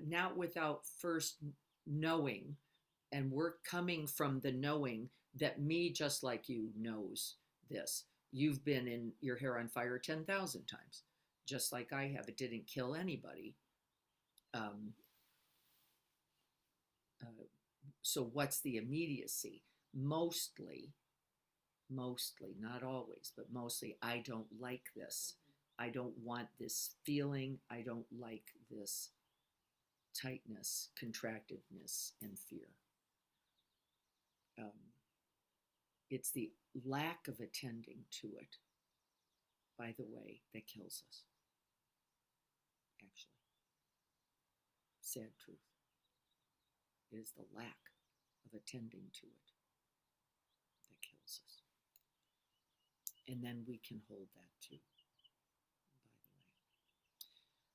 not without first knowing, and we're coming from the knowing that me, just like you, knows this. You've been in your hair on fire 10,000 times, just like I have. It didn't kill anybody. So what's the immediacy? Mostly, not always, but mostly, I don't like this. I don't want this feeling. I don't like this tightness, contractedness, and fear. It's the lack of attending to it, by the way, that kills us. Actually, sad truth. It is the lack of attending to it that kills us. And then we can hold that too, by the way.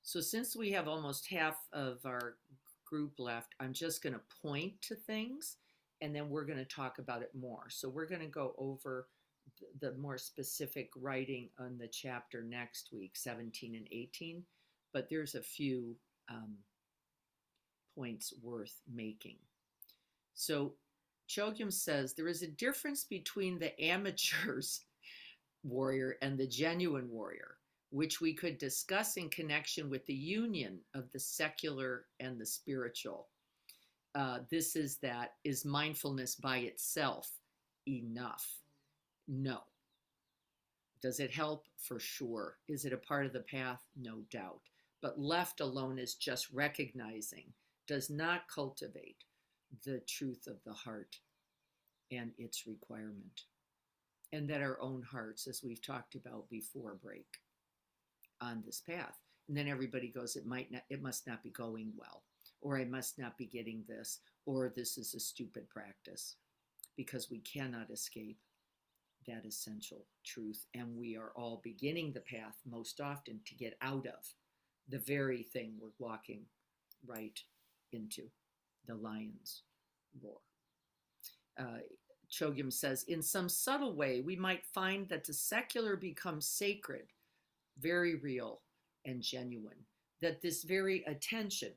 So since we have almost half of our group left, I'm just going to point to things, and then we're going to talk about it more. So we're going to go over the more specific writing on the chapter next week, 17 and 18, but there's a few points worth making. So Chogyam says there is a difference between the amateur's warrior and the genuine warrior, which we could discuss in connection with the union of the secular and the spiritual. This is mindfulness by itself enough? No. Does it help? For sure. Is it a part of the path? No doubt. But left alone as just recognizing does not cultivate the truth of the heart and its requirement. And that our own hearts, as we've talked about before, break on this path. And then everybody goes, it must not be going well, or I must not be getting this, or this is a stupid practice, because we cannot escape that essential truth. And we are all beginning the path most often to get out of the very thing we're walking right into, the lion's roar. Chogyam says, in some subtle way, we might find that the secular becomes sacred, very real and genuine, that this very attention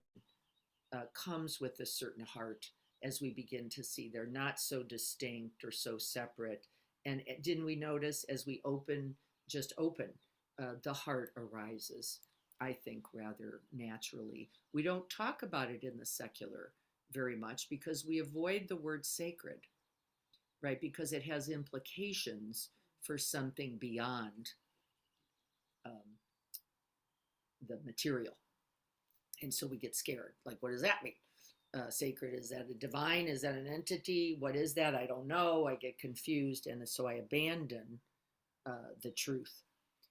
comes with a certain heart as we begin to see they're not so distinct or so separate. And didn't we notice as we open, the heart arises, I think, rather naturally. We don't talk about it in the secular very much because we avoid the word sacred, right? Because it has implications for something beyond the material. And so we get scared. Like, what does that mean? Sacred, is that a divine? Is that an entity? What is that? I don't know. I get confused. And so I abandon the truth,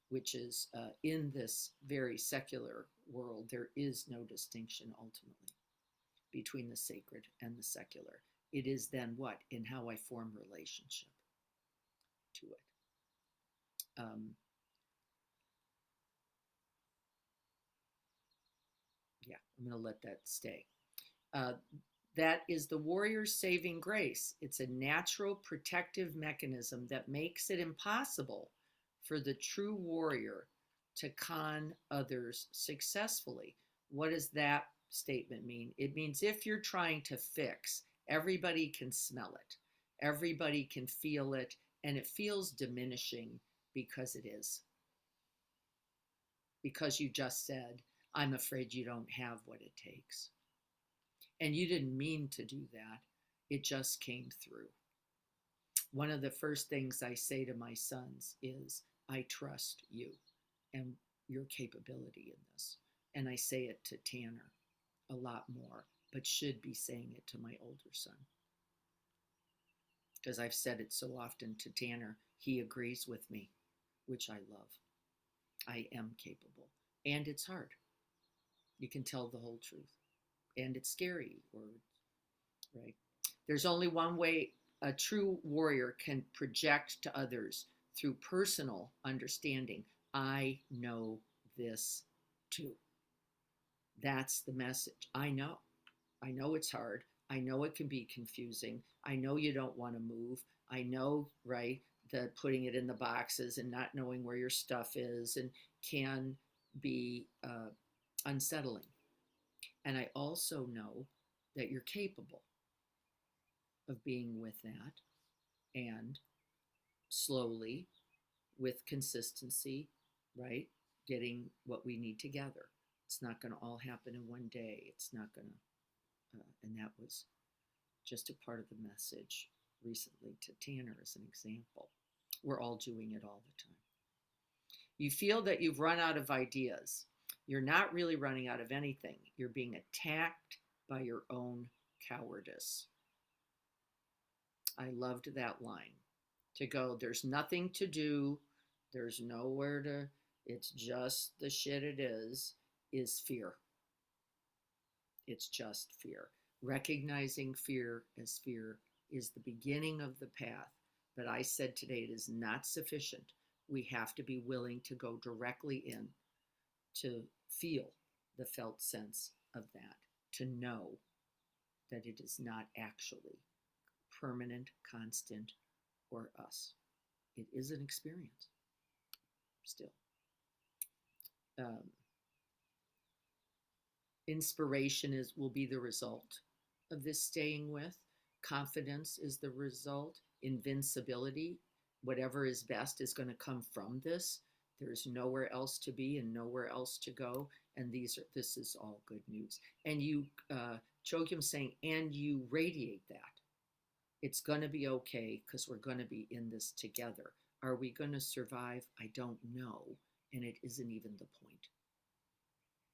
which is in this very secular world, there is no distinction ultimately between the sacred and the secular. It is then what? In how I form relationship to it. Yeah, I'm going to let that stay. That is the warrior's saving grace. It's a natural protective mechanism that makes it impossible for the true warrior to con others successfully. What does that statement mean? It means if you're trying to fix, everybody can smell it, everybody can feel it, and it feels diminishing because it is. Because you just said, I'm afraid you don't have what it takes. And you didn't mean to do that. It just came through. One of the first things I say to my sons is, I trust you and your capability in this. And I say it to Tanner a lot more, but should be saying it to my older son. Because I've said it so often to Tanner, he agrees with me, which I love. I am capable. And it's hard. You can tell the whole truth. And it's scary, right? There's only one way a true warrior can project to others through personal understanding. I know this too. That's the message. I know. I know it's hard. I know it can be confusing. I know you don't want to move. I know, right, that putting it in the boxes and not knowing where your stuff is and can be unsettling. And I also know that you're capable of being with that and slowly, with consistency, right, getting what we need together. It's not going to all happen in one day. It's not going to, and that was just a part of the message recently to Tanner as an example. We're all doing it all the time. You feel that you've run out of ideas. You're not really running out of anything. You're being attacked by your own cowardice. I loved that line. To go, there's nothing to do, there's nowhere to, it's just the shit it is fear. It's just fear. Recognizing fear as fear is the beginning of the path. But I said today it is not sufficient. We have to be willing to go directly in to feel the felt sense of that, to know that it is not actually permanent, constant, or us. It is an experience still. Inspiration will be the result of this staying with. Confidence is the result. Invincibility, whatever is best, is going to come from this. There's nowhere else to be and nowhere else to go. And this is all good news. And you, Chogyam saying, and you radiate that. It's going to be okay because we're going to be in this together. Are we going to survive? I don't know. And it isn't even the point.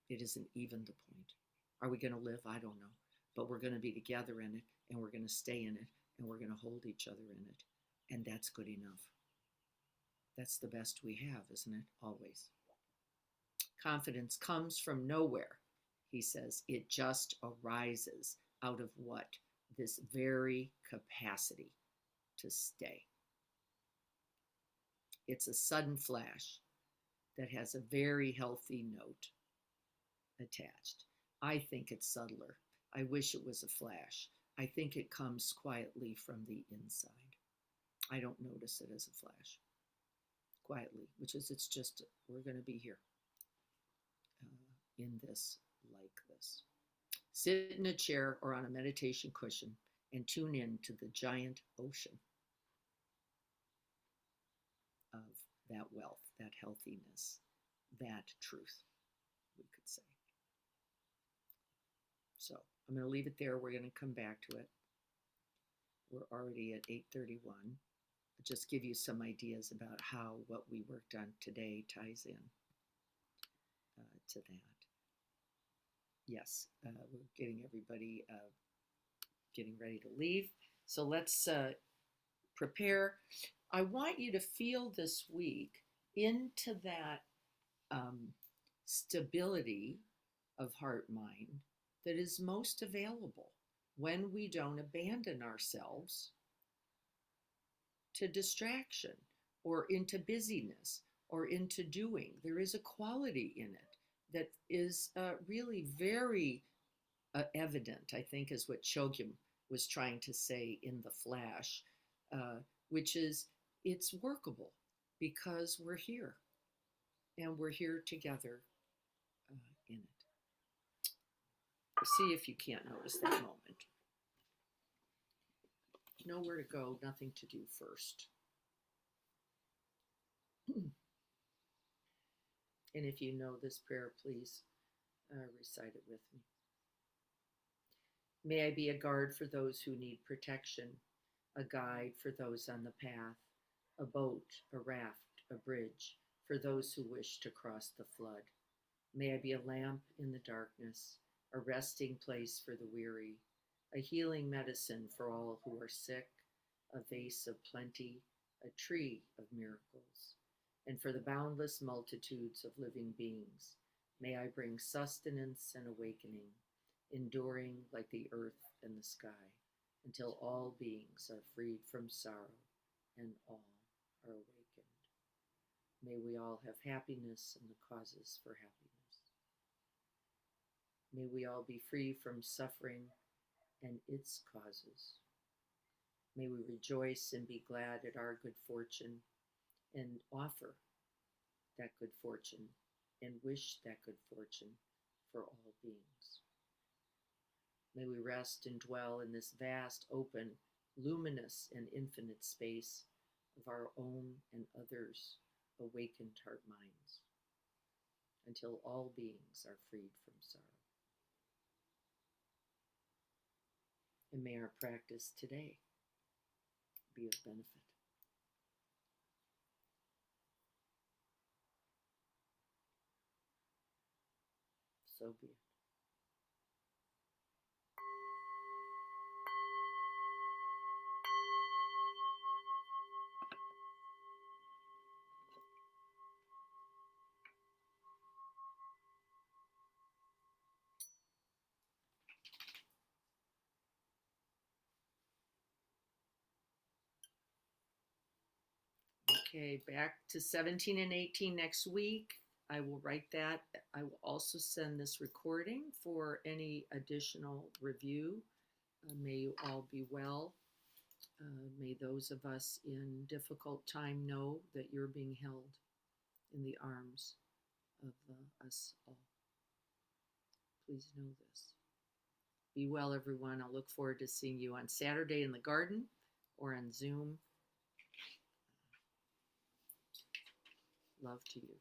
It isn't even the point. Are we going to live? I don't know. But we're going to be together in it, and we're going to stay in it, and we're going to hold each other in it. And that's good enough. That's the best we have, isn't it? Always. Confidence comes from nowhere, he says. It just arises out of what? This very capacity to stay. It's a sudden flash that has a very healthy note attached. I think it's subtler. I wish it was a flash. I think it comes quietly from the inside. I don't notice it as a flash. Quietly, which is it's just, we're going to be here in this, like this. Sit in a chair or on a meditation cushion and tune in to the giant ocean of that wealth, that healthiness, that truth, we could say. So I'm going to leave it there. We're going to come back to it. We're already at 8:31. I'll just give you some ideas about how what we worked on today ties in to that. Yes, we're getting everybody getting ready to leave. So let's prepare. I want you to feel this week into that stability of heart-mind that is most available when we don't abandon ourselves to distraction, or into busyness or into doing. There is a quality in it that is really very evident, I think, is what Chogyam was trying to say in The Flash, which is it's workable because we're here and we're here together in it. See if you can't notice that moment. Nowhere to go, nothing to do first. And if you know this prayer, please recite it with me. May I be a guard for those who need protection, a guide for those on the path, a boat, a raft, a bridge for those who wish to cross the flood. May I be a lamp in the darkness, a resting place for the weary, a healing medicine for all who are sick, a vase of plenty, a tree of miracles. And for the boundless multitudes of living beings, may I bring sustenance and awakening, enduring like the earth and the sky, until all beings are freed from sorrow and all are awakened. May we all have happiness and the causes for happiness. May we all be free from suffering and its causes. May we rejoice and be glad at our good fortune and offer that good fortune and wish that good fortune for all beings. May we rest and dwell in this vast, open, luminous, and infinite space of our own and others' awakened heart minds until all beings are freed from sorrow. And may our practice today be of benefit. So be it. Okay, back to 17 and 18 next week. I will write that. I will also send this recording for any additional review. May you all be well. May those of us in difficult time know that you're being held in the arms of us all. Please know this. Be well, everyone. I'll look forward to seeing you on Saturday in the garden or on Zoom. Love to you.